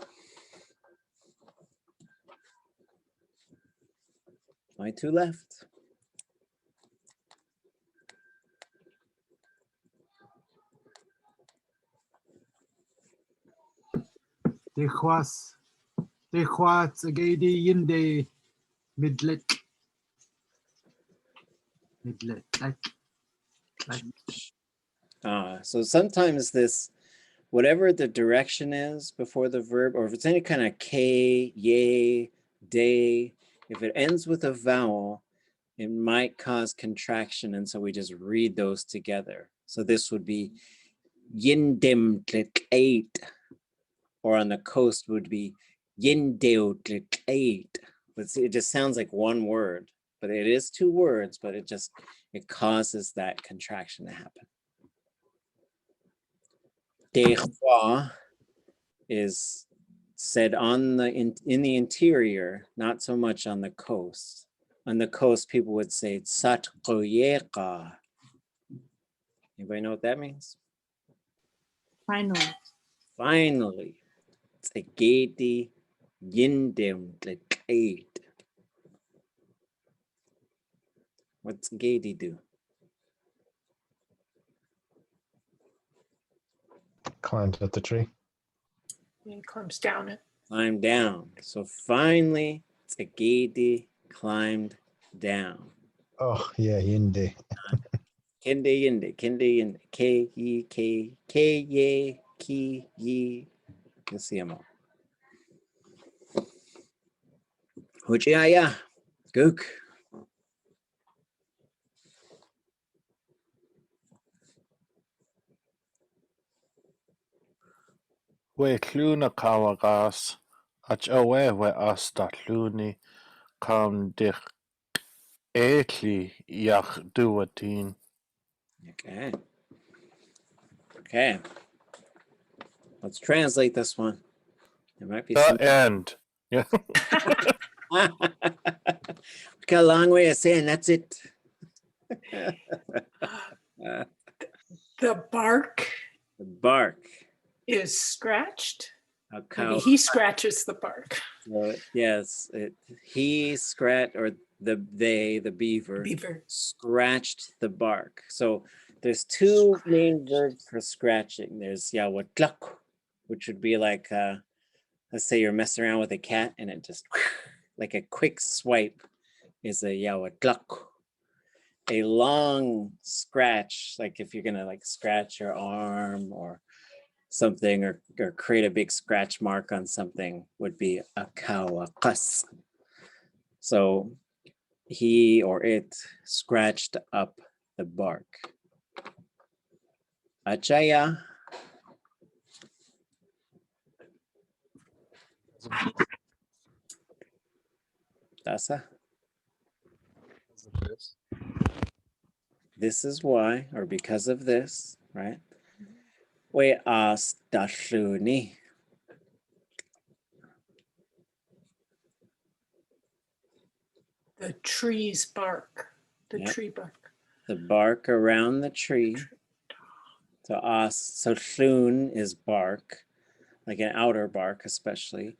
My two left. S'igeidí Yinde midlet. So sometimes this, whatever the direction is before the verb, or if it's any kind of K, yay, day, if it ends with a vowel, it might cause contraction. And so we just read those together. So this would be Yindim eight, or on the coast would be Yindeo eight. But see, it just sounds like one word, but it is two words, but it causes that contraction to happen. Dehua is said in the interior, not so much on the coast. On the coast, people would say tsatqoyeqa. Anybody know what that means? Finally. Finally. S'igeidí Yindem eight. What's S'igeidí do? Climbed up the tree. It climbs down it. Climb down. So finally, S'igeidí climbed down. Oh, yeah, Yinde. Kende yinde, K ye, K ye, ki ye. You'll see them all. Huchiaya, gook. We clúna kawagas, áaxw we as datlúni, kam dich étli yach duatin. Okay. Okay. Let's translate this one. There might be some. The end. Yeah. We got a long way of saying that's it. The bark The bark. is scratched. A cow. Maybe he scratches the bark. So, yes, he scratched, or the beaver, scratched the bark. So there's two main verbs for scratching. There's yaaw, which would be like, let's say you're messing around with a cat and it just, like a quick swipe is a yaaw. A long scratch, like if you're gonna like scratch your arm or something, or create a big scratch mark on something, would be áaxw. So he or it scratched up the bark. Achaya. Dasa. This is why, or because of this, right? We as datlúni. The tree's bark. The Yep. tree bark. The bark around the tree. So tlún is bark, like an outer bark especially.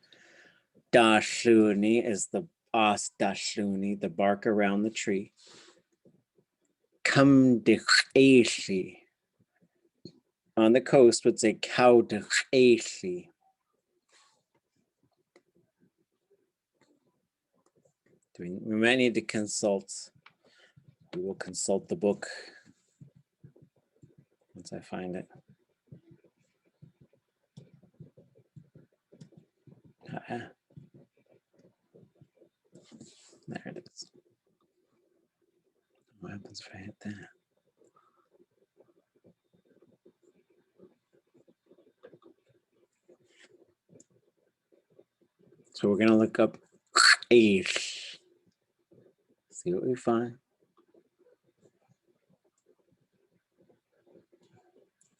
Datlúni is the datlúni, the bark around the tree. Sheex'í. On the coast would say sheex'í. We might need to consult. We will consult the book once I find it. There it is. What happens if I hit that? So we're going to look up sheex'í. See what we find.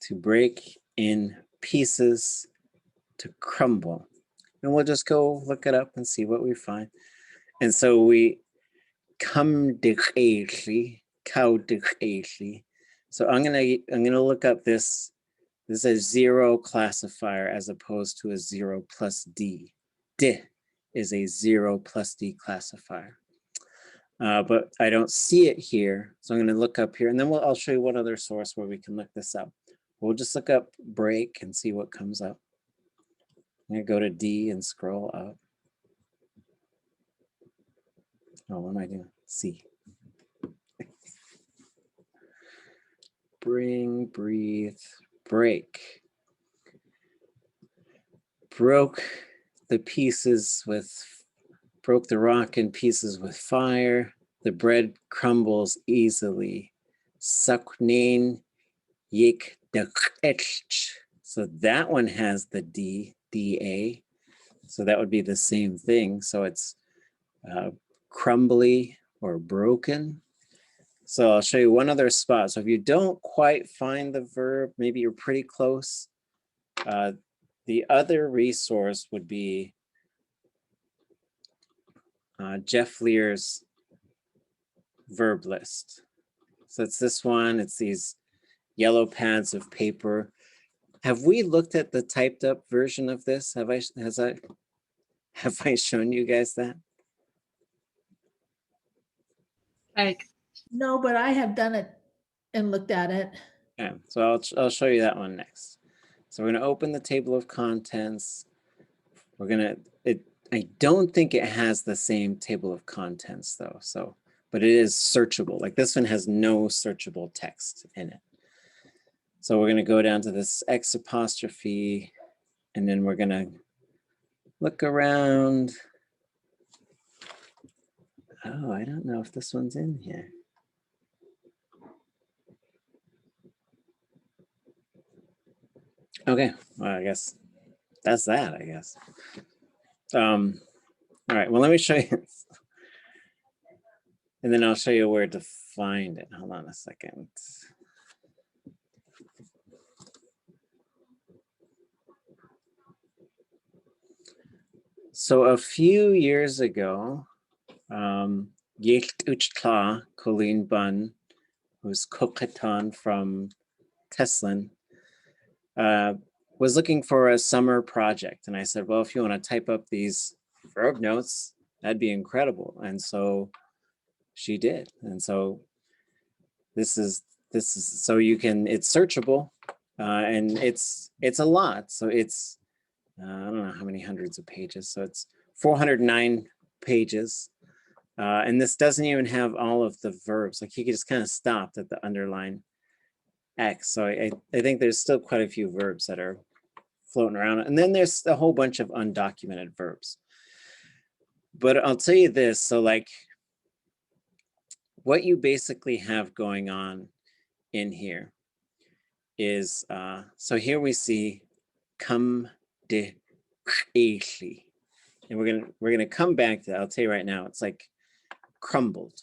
To break in pieces, to crumble. And we'll just go look it up and see what we find. And so we come sheex'í, cow sheex'í. So I'm gonna look up this This is a 0 classifier as opposed to a 0 plus D. D is a 0 plus D classifier. But I don't see it here. So I'm going to look up here, and then I'll show you one other source where we can look this up. We'll just look up break and see what comes up. I'm going to go to D and scroll up. Oh, what am I doing? C. Bring, breathe, break. Broke the rock in pieces with fire. The bread crumbles easily. Saknain yik dak'áchʼ. So that one has the D, D-A. So that would be the same thing. So it's crumbly or broken. So I'll show you one other spot. So if you don't quite find the verb, maybe you're pretty close. The other resource would be Jeff Lear's verb list. So it's this one, it's these yellow pads of paper. Have we looked at the typed up version of this? Have I shown you guys that? Like, No, but I have done it and looked at it. Yeah, so I'll show you that one next. So we're gonna open the table of contents. I don't think it has the same table of contents though, but it is searchable. Like this one has no searchable text in it. So we're gonna go down to this X apostrophe, and then we're gonna look around. Oh, I don't know if this one's in here. Okay, well, I guess that's that, I guess. All right, well, let me show you. And then I'll show you where to find it. Hold on a second. So a few years ago, Yecht'uchtla Colleen Bunn, who's Coqueton from Teslin, was looking for a summer project. And I said, well, if you want to type up these verb notes, that'd be incredible. And so she did. And so this is so you can, it's searchable, and it's a lot. So it's, I don't know how many hundreds of pages. So it's 409 pages. And this doesn't even have all of the verbs. Like he just kind of stopped at the underline X. So I think there's still quite a few verbs that are floating around. And then there's a whole bunch of undocumented verbs. But I'll tell you this, so like what you basically have going on in here is, so here we see come de sheex'í. And we're gonna come back to that. I'll tell you right now, it's like crumbled.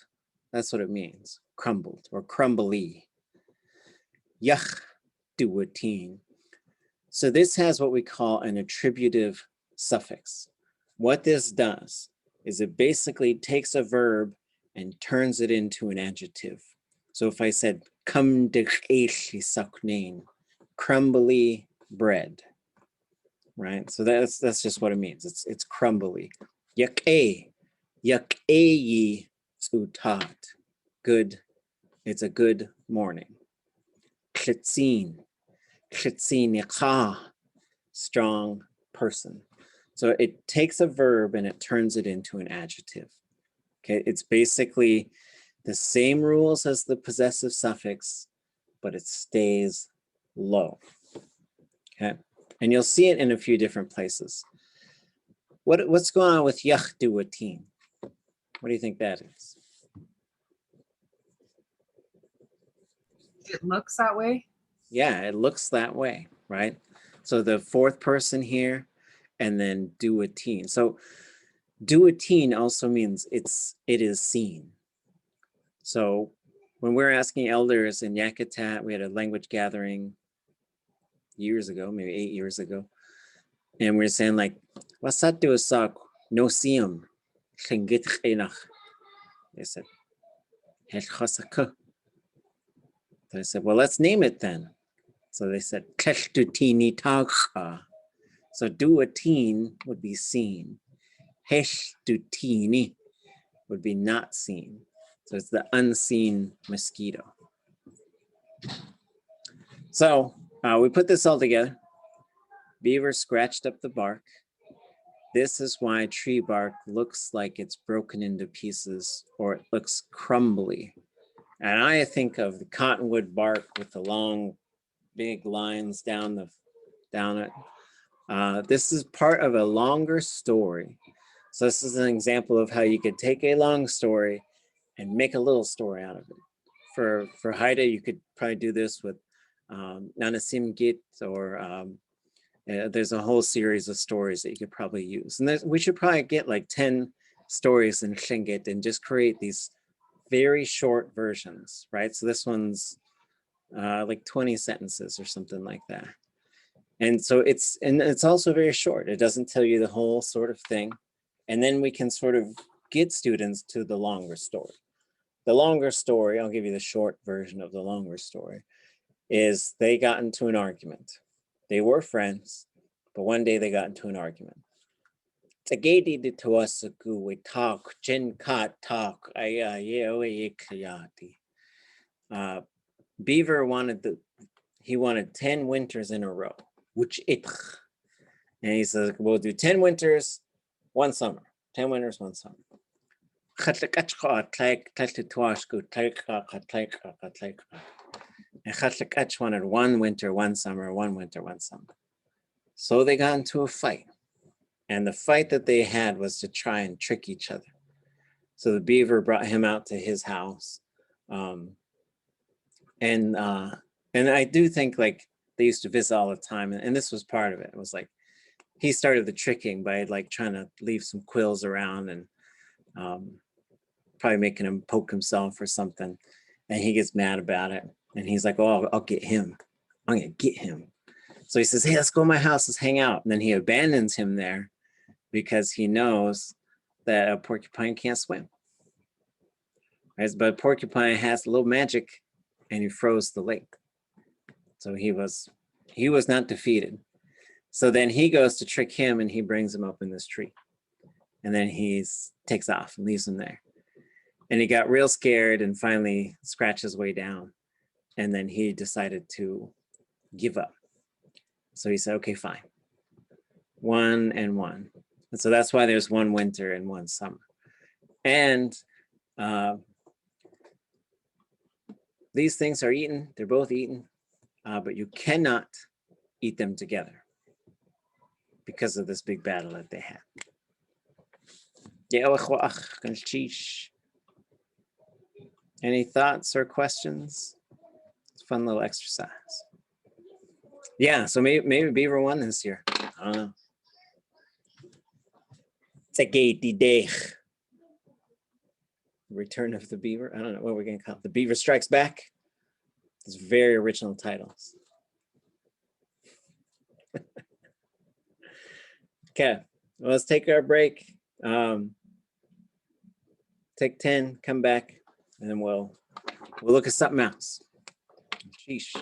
That's what it means, crumbled or crumbly. Yaaw. So this has what we call an attributive suffix. What this does is it basically takes a verb and turns it into an adjective. So if I said, come de sheex'í saknain, crumbly bread, right? So that's just what it means. It's crumbly. Yak'áchʼ tz'utat, good. It's a good morning. Sheex'í strong person. So it takes a verb and it turns it into an adjective. Okay, it's basically the same rules as the possessive suffix, but it stays low. Okay, and you'll see it in a few different places. What's going on with yaaw? What do you think that is? It looks that way. Yeah, it looks that way, right? So the fourth person here, and then duateen. So duateen also means it is seen. So when we're asking elders in Yakutat, we had a language gathering years ago, maybe 8 years ago. And we're saying like, wasat duasak no siam Tlingit chenach. They said, so I said, well, let's name it then. So they said, tini tagcha. So do a teen would be seen. Tini would be not seen. So it's the unseen mosquito. So we put this all together. Beaver scratched up the bark. This is why tree bark looks like it's broken into pieces or it looks crumbly. And I think of the cottonwood bark with the long, big lines down it. This is part of a longer story. So this is an example of how you could take a long story and make a little story out of it. For Haida, you could probably do this with S'igeidí, or there's a whole series of stories that you could probably use. And we should probably get like 10 stories in Tlingit and just create these very short versions, right? So this one's like 20 sentences or something like that. And so it's also very short. It doesn't tell you the whole sort of thing. And then we can sort of get students to the longer story. The longer story, I'll give you the short version of the longer story, is they got into an argument. They were friends, but one day they got into an argument. S'igeidí did to us a goo, we talk, jen kat talk, Beaver wanted 10 winters in a row, which it, and he says, we'll do 10 winters, 1 summer, 10 winters, 1 summer. And alak'áchʼ wanted 1 winter, 1 summer, 1 winter, 1 summer. So they got into a fight. And the fight that they had was to try and trick each other. So the beaver brought him out to his house. And I do think like they used to visit all the time. And this was part of it. It was like, he started the tricking by like trying to leave some quills around and probably making him poke himself or something. And he gets mad about it. And he's like, oh, I'll get him. I'm gonna get him. So he says, hey, let's go to my house, let's hang out. And then he abandons him there because he knows that a porcupine can't swim. Right? But a porcupine has a little magic and he froze the lake. So he was not defeated. So then he goes to trick him and he brings him up in this tree. And then he takes off and leaves him there. And he got real scared and finally scratched his way down. And then he decided to give up. So he said, okay, fine. 1 and 1. And so that's why there's 1 winter and 1 summer. And these things are eaten, they're both eaten, but you cannot eat them together because of this big battle that they had. Any thoughts or questions? It's a fun little exercise. Yeah, so maybe Beaver won this year. I don't know. S'igeidí. Return of the Beaver. I don't know what we're going to call it. The Beaver Strikes Back. It's very original titles. Okay, well, let's take our break. Take 10, come back, and then we'll look at something else. Sheesh.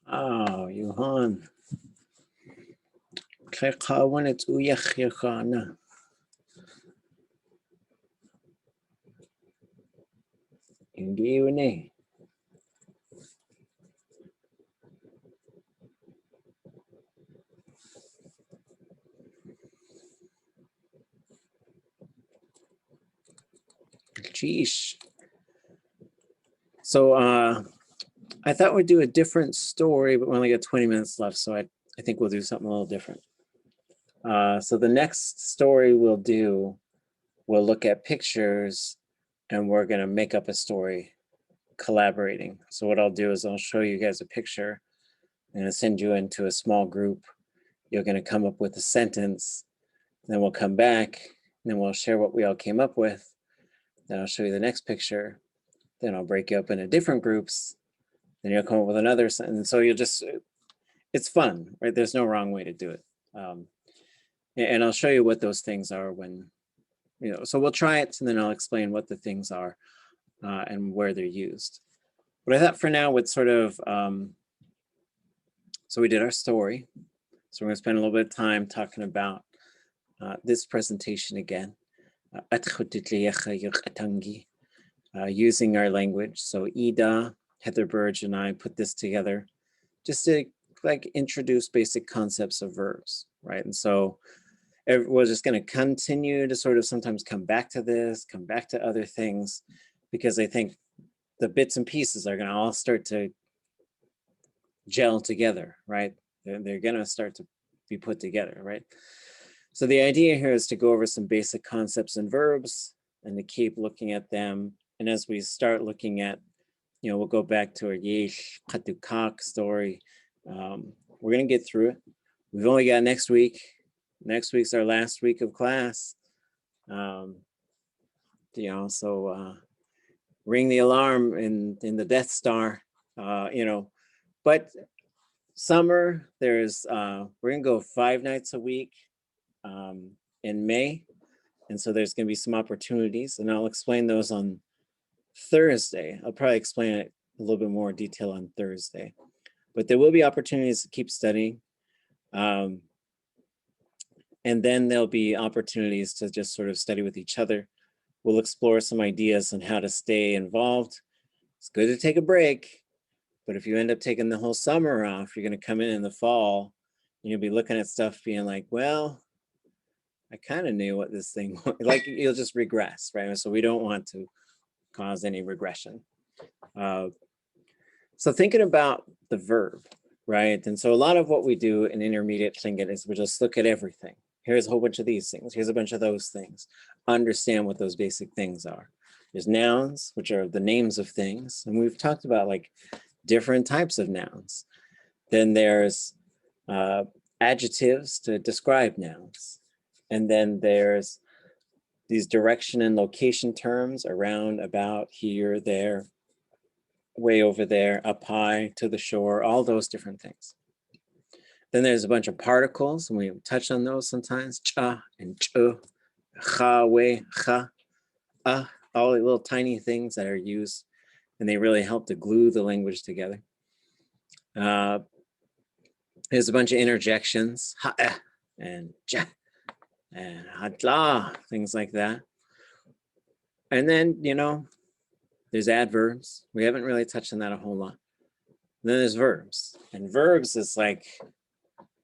Oh, Johan. Kakawan at uyach yakana. Hindi yun eh. Geesh. So I thought we'd do a different story, but we only got 20 minutes left, so I think we'll do something a little different. So the next story we'll do, we'll look at pictures and we're gonna make up a story collaborating. So what I'll do is I'll show you guys a picture. I'm gonna send you into a small group. You're gonna come up with a sentence, then we'll come back, and then we'll share what we all came up with. Then I'll show you the next picture. Then I'll break you up into different groups. Then you'll come up with another sentence. So you'll just, it's fun, right? There's no wrong way to do it. And I'll show you what those things are when, you know, so we'll try it and then I'll explain what the things are and where they're used. But I thought for now would sort of, so we did our story. So we're gonna spend a little bit of time talking about this presentation again. Using our language. So Ida, Heather Burge, and I put this together just to like introduce basic concepts of verbs, right? And so we're just going to continue to sort of sometimes come back to this, come back to other things, because I think the bits and pieces are going to all start to gel together, right? They're going to start to be put together, right? So the idea here is to go over some basic concepts and verbs and to keep looking at them. And as we start looking at, you know, we'll go back to our sheex'í story. We're going to get through it. We've only got next week. Next week's our last week of class. You know, so ring the alarm in the Death Star, you know, but summer, there's, we're going to go 5 nights a week in May. And so there's going to be some opportunities, and I'll explain those on Thursday. I'll probably explain it a little bit more detail on Thursday, but there will be opportunities to keep studying. And then there'll be opportunities to just sort of study with each other. We'll explore some ideas on how to stay involved. It's good to take a break, but if you end up taking the whole summer off, you're going to come in the fall and you'll be looking at stuff being like, well, I kind of knew what this thing was. Like, you'll just regress, right? So we don't want to cause any regression. So thinking about the verb, right? And so a lot of what we do in intermediate Tlingit is we just look at everything. Here's a whole bunch of these things. Here's a bunch of those things. Understand what those basic things are. There's nouns, which are the names of things. And we've talked about like different types of nouns. Then there's adjectives to describe nouns. And then there's these direction and location terms: around, about, here, there, way over there, up high, to the shore, all those different things. Then there's a bunch of particles, and we touch on those sometimes: cha and chu, cha, we, cha, all the little tiny things that are used, and they really help to glue the language together. There's a bunch of interjections: ha, and ja, and hatla, things like that. And then, you know, there's adverbs. We haven't really touched on that a whole lot. And then there's verbs. And verbs is like,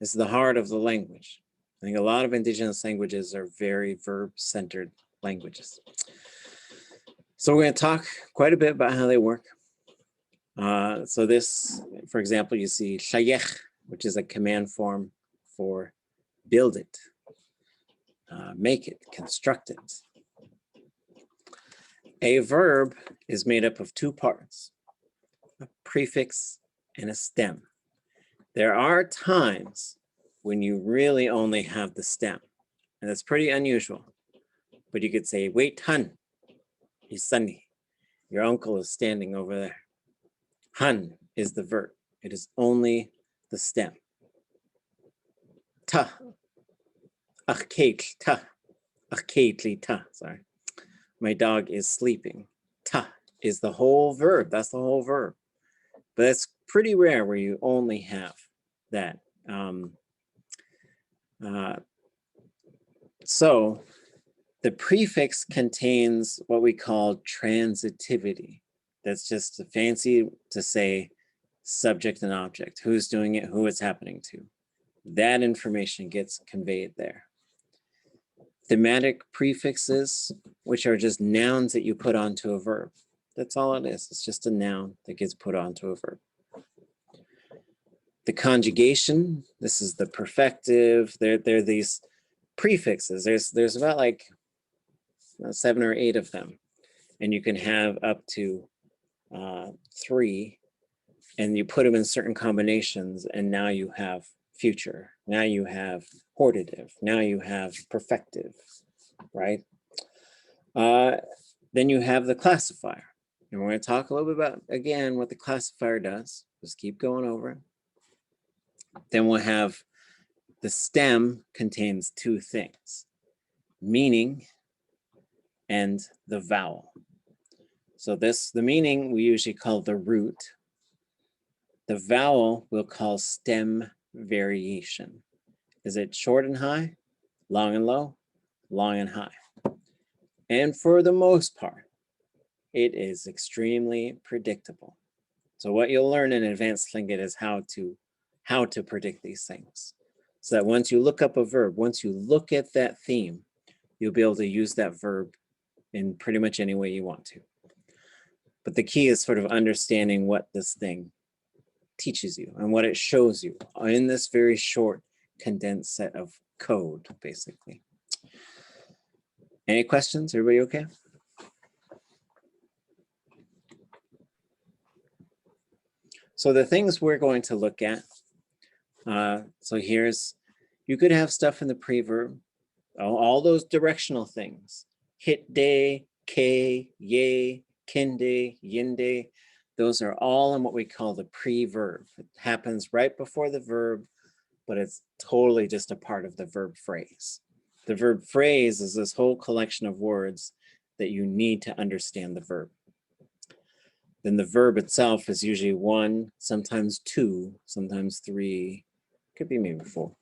it's the heart of the language. I think a lot of indigenous languages are very verb-centered languages. So we're going to talk quite a bit about how they work. So this, for example, you see sheex'í, which is a command form for build it, make it, construct it. A verb is made up of 2 parts, a prefix and a stem. There are times when you really only have the stem, and that's pretty unusual. But you could say, wait, hun, he's Sunny. Your uncle is standing over there. Hun is the verb. It is only the stem. Ta, áaxw, ta, áaxw, ta, sorry. my dog is sleeping. Ta is the whole verb. That's the whole verb. But it's pretty rare where you only have that. So the prefix contains what we call transitivity. That's just fancy to say subject and object, who's doing it, who it's happening to. That information gets conveyed there. Thematic prefixes, which are just nouns that you put onto a verb. That's all it is. It's just a noun that gets put onto a verb. The conjugation, this is the perfective. There are these prefixes. There's about like 7 or 8 of them. And you can have up to 3. And you put them in certain combinations. And now you have future. Now you have hortative. Now you have perfective, right? Then you have the classifier. And we're going to talk a little bit about, again, what the classifier does. Just keep going over it. Then we'll have the stem contains 2 things, meaning and the vowel. So the meaning we usually call the root. The vowel we'll call stem variation. Is it short and high, long and low, long and high? And for the most part, it is extremely predictable. So what you'll learn in advanced Tlingit is how to predict these things. So that once you look up a verb, once you look at that theme, you'll be able to use that verb in pretty much any way you want to. But the key is sort of understanding what this thing teaches you and what it shows you in this very short, condensed set of code, basically. Any questions? Everybody okay? So the things we're going to look at, so you could have stuff in the preverb, all those directional things, hit day, ke, ye, kinde, yinde, those are all in what we call the preverb. It happens right before the verb, but it's totally just a part of the verb phrase. The verb phrase is this whole collection of words that you need to understand the verb. Then the verb itself is usually 1, sometimes 2, sometimes 3, could be maybe 4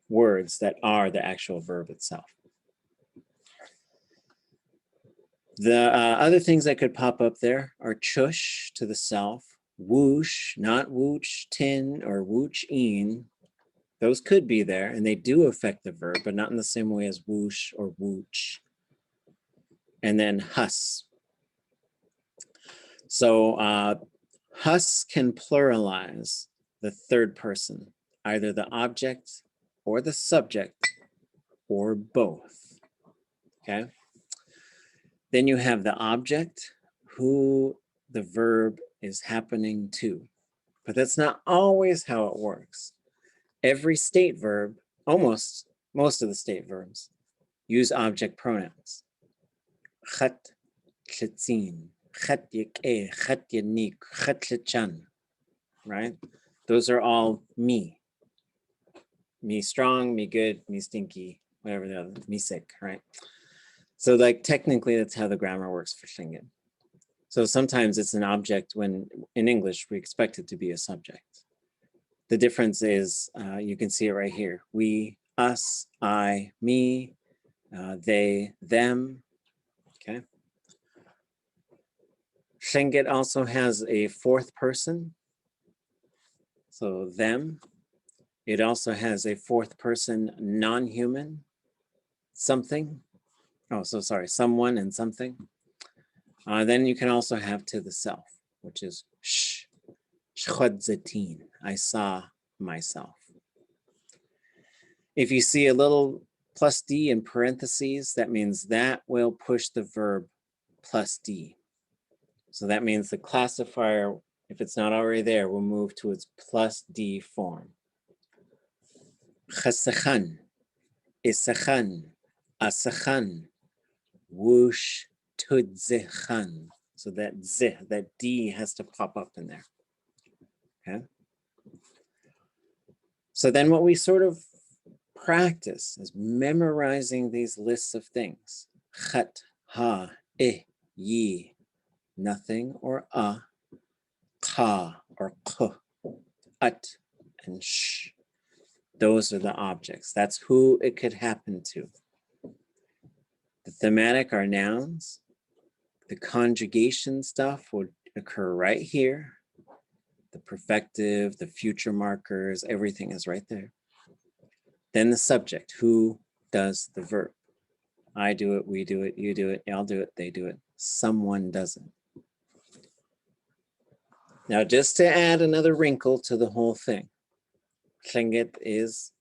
words that are the actual verb itself. The other things that could pop up there are chush to the south, whoosh, not wooch, tin, or wooch in. Those could be there, and they do affect the verb, but not in the same way as whoosh or wooch. And then hus. So hus can pluralize the third person, either the object or the subject or both, okay? Then you have the object who the verb is happening to, but that's not always how it works. Every state verb, most of the state verbs, use object pronouns. Chat, chitzin, chat yik'e, chat yanik, chat chichan, right? Those are all me. Me strong, me good, me stinky, whatever the other, me sick, right? So like technically that's how the grammar works for Tlingit. So sometimes it's an object when in English we expect it to be a subject. The difference is, you can see it right here. We, us, I, me, they, them, okay? Tlingit also has a 4th person, so them. It also has a 4th person non-human, something. Oh, so sorry, someone and something. Then you can also have to the self, which is shchodzatin, I saw myself. If you see a little plus D in parentheses, that means that will push the verb plus D. So that means the classifier, if it's not already there, will move to its plus D form. Chasachan, isachan, asachan, whoosh, tudzechan. So that z, that D has to pop up in there, okay? So then what we sort of practice is memorizing these lists of things. Chat, ha, ye, nothing or ka or k, at and sh. Those are the objects. That's who it could happen to. The thematic are nouns. The conjugation stuff would occur right here. The perfective, the future markers, everything is right there. Then the subject, who does the verb. I do it, we do it, you do it, I'll do it, they do it. Someone does it. Now, just to add another wrinkle to the whole thing, Tlingit it's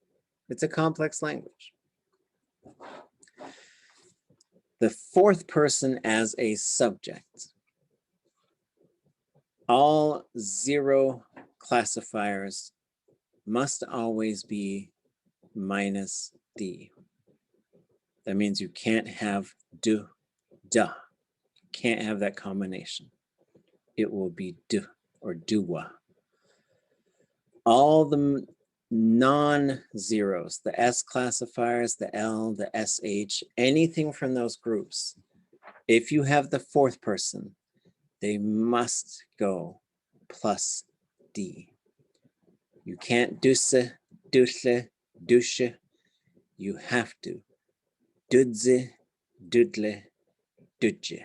a complex language. The fourth person as a subject. All zero classifiers must always be minus D. That means you can't have do, da. Can't have that combination. It will be do or doa. All the non-zeros, the S classifiers, the L, the SH, anything from those groups, if you have the fourth person, they must go plus D. You can't duse, dusle, dushe. You have to dudze, dudle, dudje.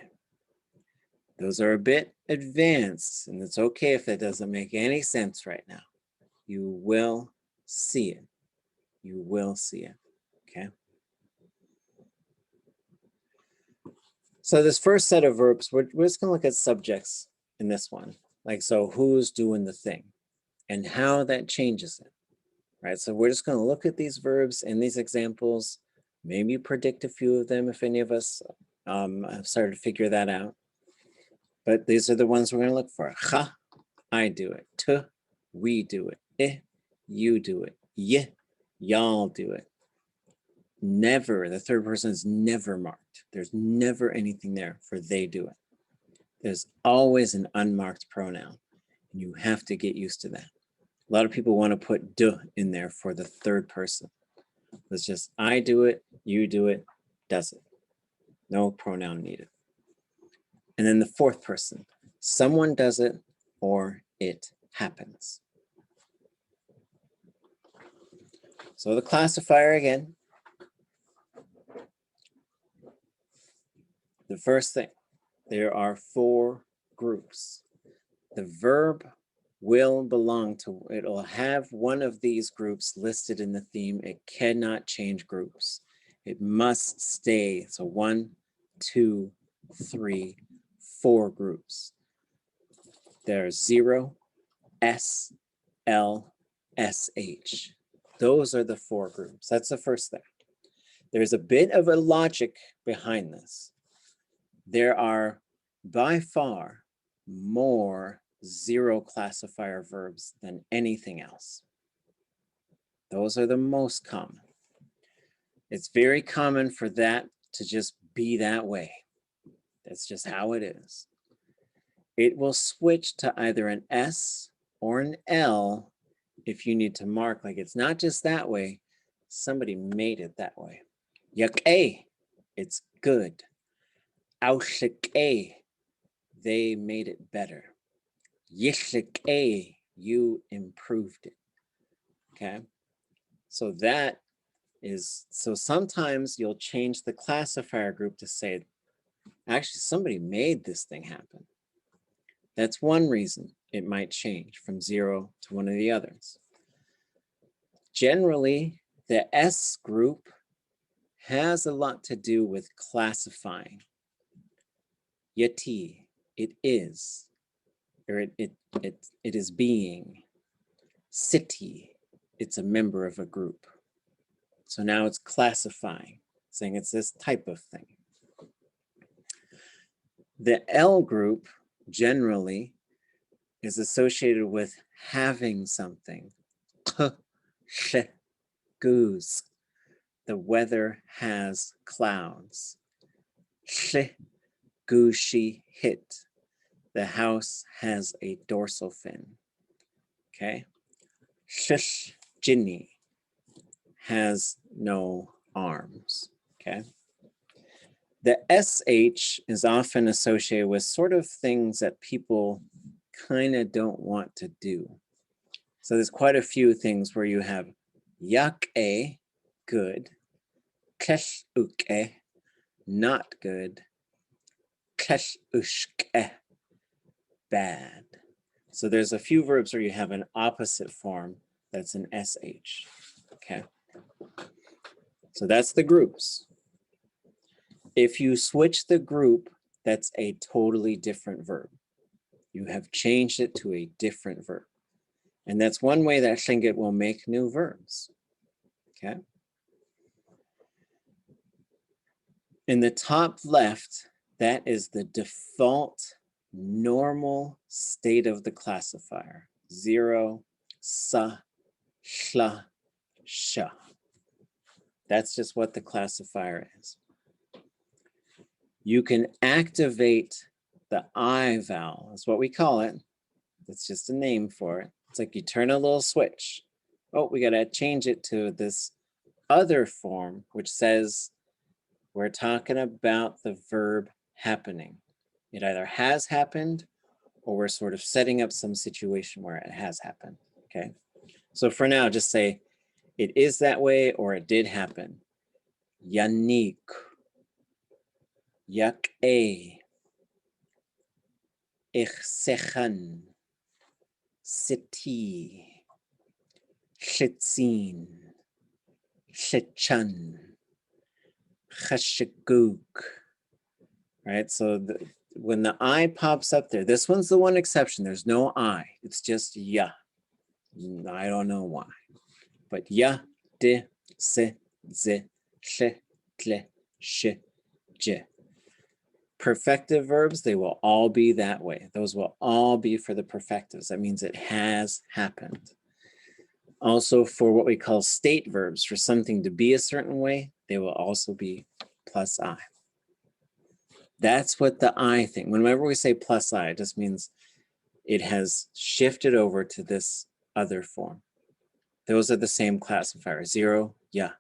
Those are a bit advanced, and it's okay if that doesn't make any sense right now. You will see it. You will see it, okay? So this first set of verbs, we're just gonna look at subjects in this one. Like, so who's doing the thing and how that changes it, right? So we're just gonna look at these verbs in these examples, maybe predict a few of them if any of us have started to figure that out. But these are the ones we're gonna look for. Ha, I do it. T, we do it. I, you do it. Y, y'all do it. Never, the third person is never marked. There's never anything there for they do it. There's always an unmarked pronoun, and you have to get used to that. A lot of people want to put de in there for the third person. It's just I do it, you do it, does it. No pronoun needed. And then the fourth person, someone does it or it happens. So the classifier again. The first thing, there are 4 groups. The verb will belong to, it'll have one of these groups listed in the theme. It cannot change groups. It must stay. So 1, 2, 3, 4 groups. There's 0, S, L, SH. Those are the 4 groups. That's the first thing. There's a bit of a logic behind this. There are by far more 0 classifier verbs than anything else. Those are the most common. It's very common for that to just be that way. That's just how it is. It will switch to either an S or an L if you need to mark, like it's not just that way, somebody made it that way. Yak'e, it's good. Áaxw, they made it better. Sheex'í, you improved it. Okay, so that is, so sometimes you'll change the classifier group to say, actually somebody made this thing happen. That's one reason it might change from 0 to one of the others. Generally, the S group has a lot to do with classifying. Yeti, it is, or it is being. City, it's a member of a group. So now it's classifying, saying it's this type of thing. The L group generally is associated with having something. Goose, the weather has clouds. Gooshi hit, the house has a dorsal fin. Okay. Ginny has no arms. Okay. The SH is often associated with sort of things that people kind of don't want to do. So there's quite a few things where you have yak'e, good, kle'uke, not good, kle'ushke, bad. So there's a few verbs where you have an opposite form that's an SH, okay? So that's the groups. If you switch the group, that's a totally different verb. You have changed it to a different verb. And that's one way that Tlingit will make new verbs, okay? In the top left, that is the default normal state of the classifier. 0, sa, shla, sha. That's just what the classifier is. You can activate the I vowel, that's what we call it. That's just a name for it. It's like you turn a little switch. Oh, we gotta change it to this other form, which says we're talking about the verb happening. It either has happened or we're sort of setting up some situation where it has happened, okay? So for now, just say, it is that way or it did happen. Yanik, yak'e, ichsechan, siti, chitzin, chichan, chashaguk, right? So when the I pops up there, this one's the one exception. There's no I, it's just ya. I don't know why, but ya, di, si, zi, sh, tle, sh, j. Perfective verbs, they will all be that way. Those will all be for the perfectives. That means it has happened. Also for what we call state verbs, for something to be a certain way, they will also be plus I. That's what the I thing, whenever we say plus I, it just means it has shifted over to this other form. Those are the same classifier. 0, yeah.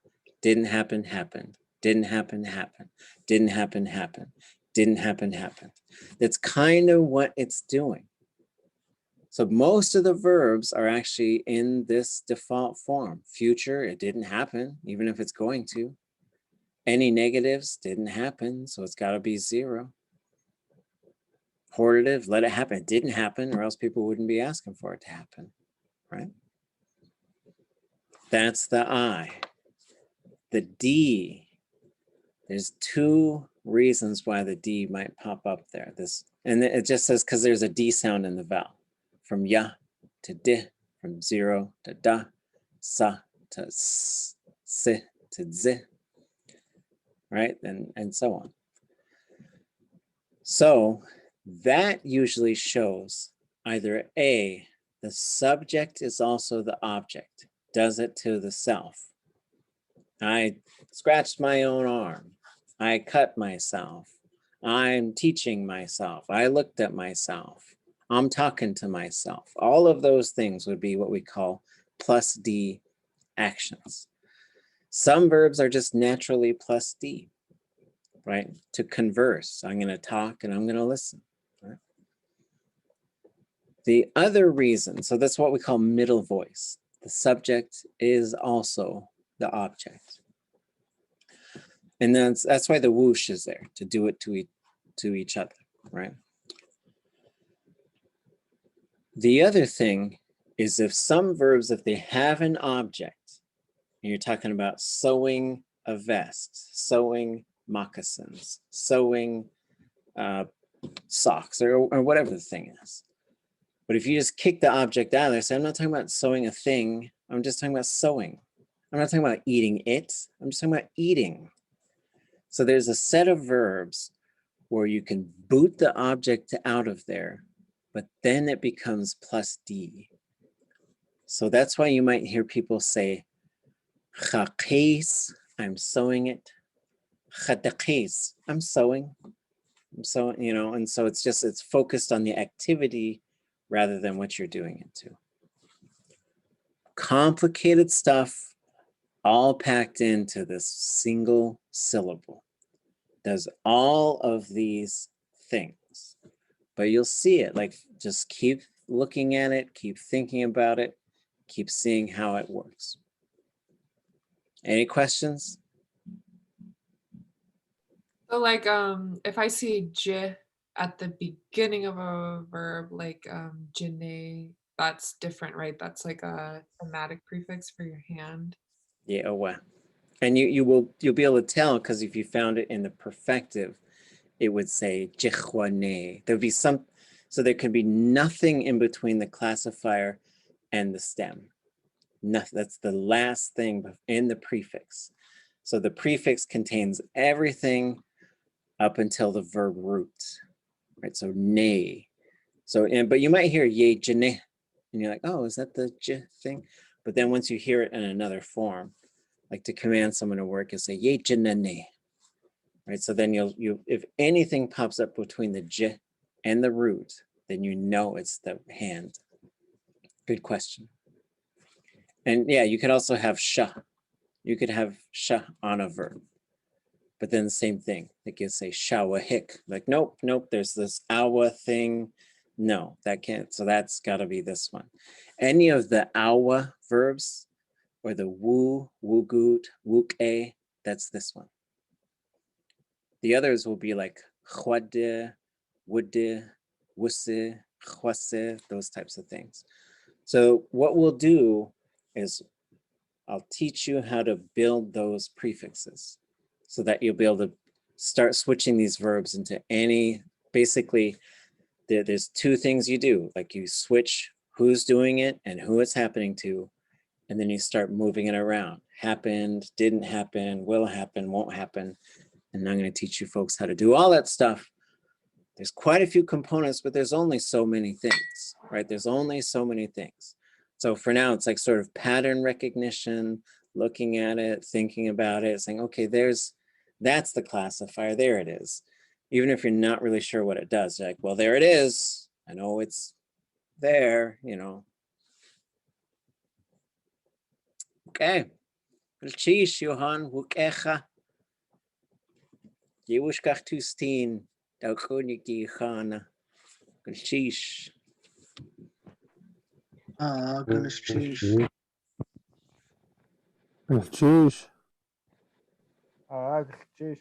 Didn't happen, happened. Didn't happen, happened. Didn't happen, happened. Didn't happen, happened. That's kind of what it's doing. So most of the verbs are actually in this default form. Future, it didn't happen, even if it's going to. Any negatives, didn't happen, so it's got to be 0. Hortative, let it happen. It didn't happen, or else people wouldn't be asking for it to happen, right? That's the I. The D, there's 2 reasons why the D might pop up there. And it just says because there's a D sound in the vowel. From ya to di, from 0 to da, sa to s, si to zi, right? And so on. So that usually shows either A, the subject is also the object, does it to the self. I scratched my own arm. I cut myself. I'm teaching myself. I looked at myself. I'm talking to myself. All of those things would be what we call plus D actions. Some verbs are just naturally plus D, right? To converse, I'm going to talk and I'm going to listen. Right? The other reason, so that's what we call middle voice. The subject is also the object. And that's why the whoosh is there, to do it to each other, right? The other thing is if some verbs, if they have an object, and you're talking about sewing a vest, sewing moccasins, sewing socks, or whatever the thing is. But if you just kick the object out of there, say, I'm not talking about sewing a thing, I'm just talking about sewing. I'm not talking about eating it, I'm just talking about eating. So there's a set of verbs where you can boot the object out of there, but then it becomes plus D. So that's why you might hear people say, chaqis, I'm sewing it. Chadaqis, I'm sewing. I'm sewing, you know, and so it's focused on the activity rather than what you're doing it to. Complicated stuff, all packed into this single syllable. does all of these things. But you'll see it, like just keep looking at it, keep thinking about it, keep seeing how it works. Any questions? So like if I see j at the beginning of a verb like jine, that's different, right? That's like a thematic prefix for your hand. Yeah, well. And you'll be able to tell, because if you found it in the perfective, it would say jechwane. There'd be some, so there could be nothing in between the classifier and the stem. Nothing. That's the last thing in the prefix. So the prefix contains everything up until the verb root, right? So ne. So, but you might hear ye jene, and you're like, oh, is that the j thing? But then once you hear it in another form, like to command someone to work, you say ye jenene, right? So then you if anything pops up between the j and the root, then you know it's the hand. Good question. And yeah, you could also have sha. You could have sha on a verb, but then the same thing. Like you say shawahik, like nope, there's this awa thing. No, that can't. So that's got to be this one. Any of the awa verbs, or the woo, woogoot, wook-a, that's this one. The others will be like chwade, woode, wusse, chwase, those types of things. So what we'll do is I'll teach you how to build those prefixes so that you'll be able to start switching these verbs into any, basically, there's two things you do. Like you switch who's doing it and who it's happening to, and then you start moving it around. Happened, didn't happen, will happen, won't happen. And I'm going to teach you folks how to do all that stuff. There's quite a few components, but there's only so many things, right? There's only so many things. So for now, it's like sort of pattern recognition, looking at it, thinking about it, saying, okay, that's the classifier, there it is. Even if you're not really sure what it does, you're like, well, there it is. I know it's there, you know. Okay. Sheex'í, Johan, wukecha. Jewushkach tustin, dau konig di chana. Sheex'í. Sheex'í. Sheesh. áaxw.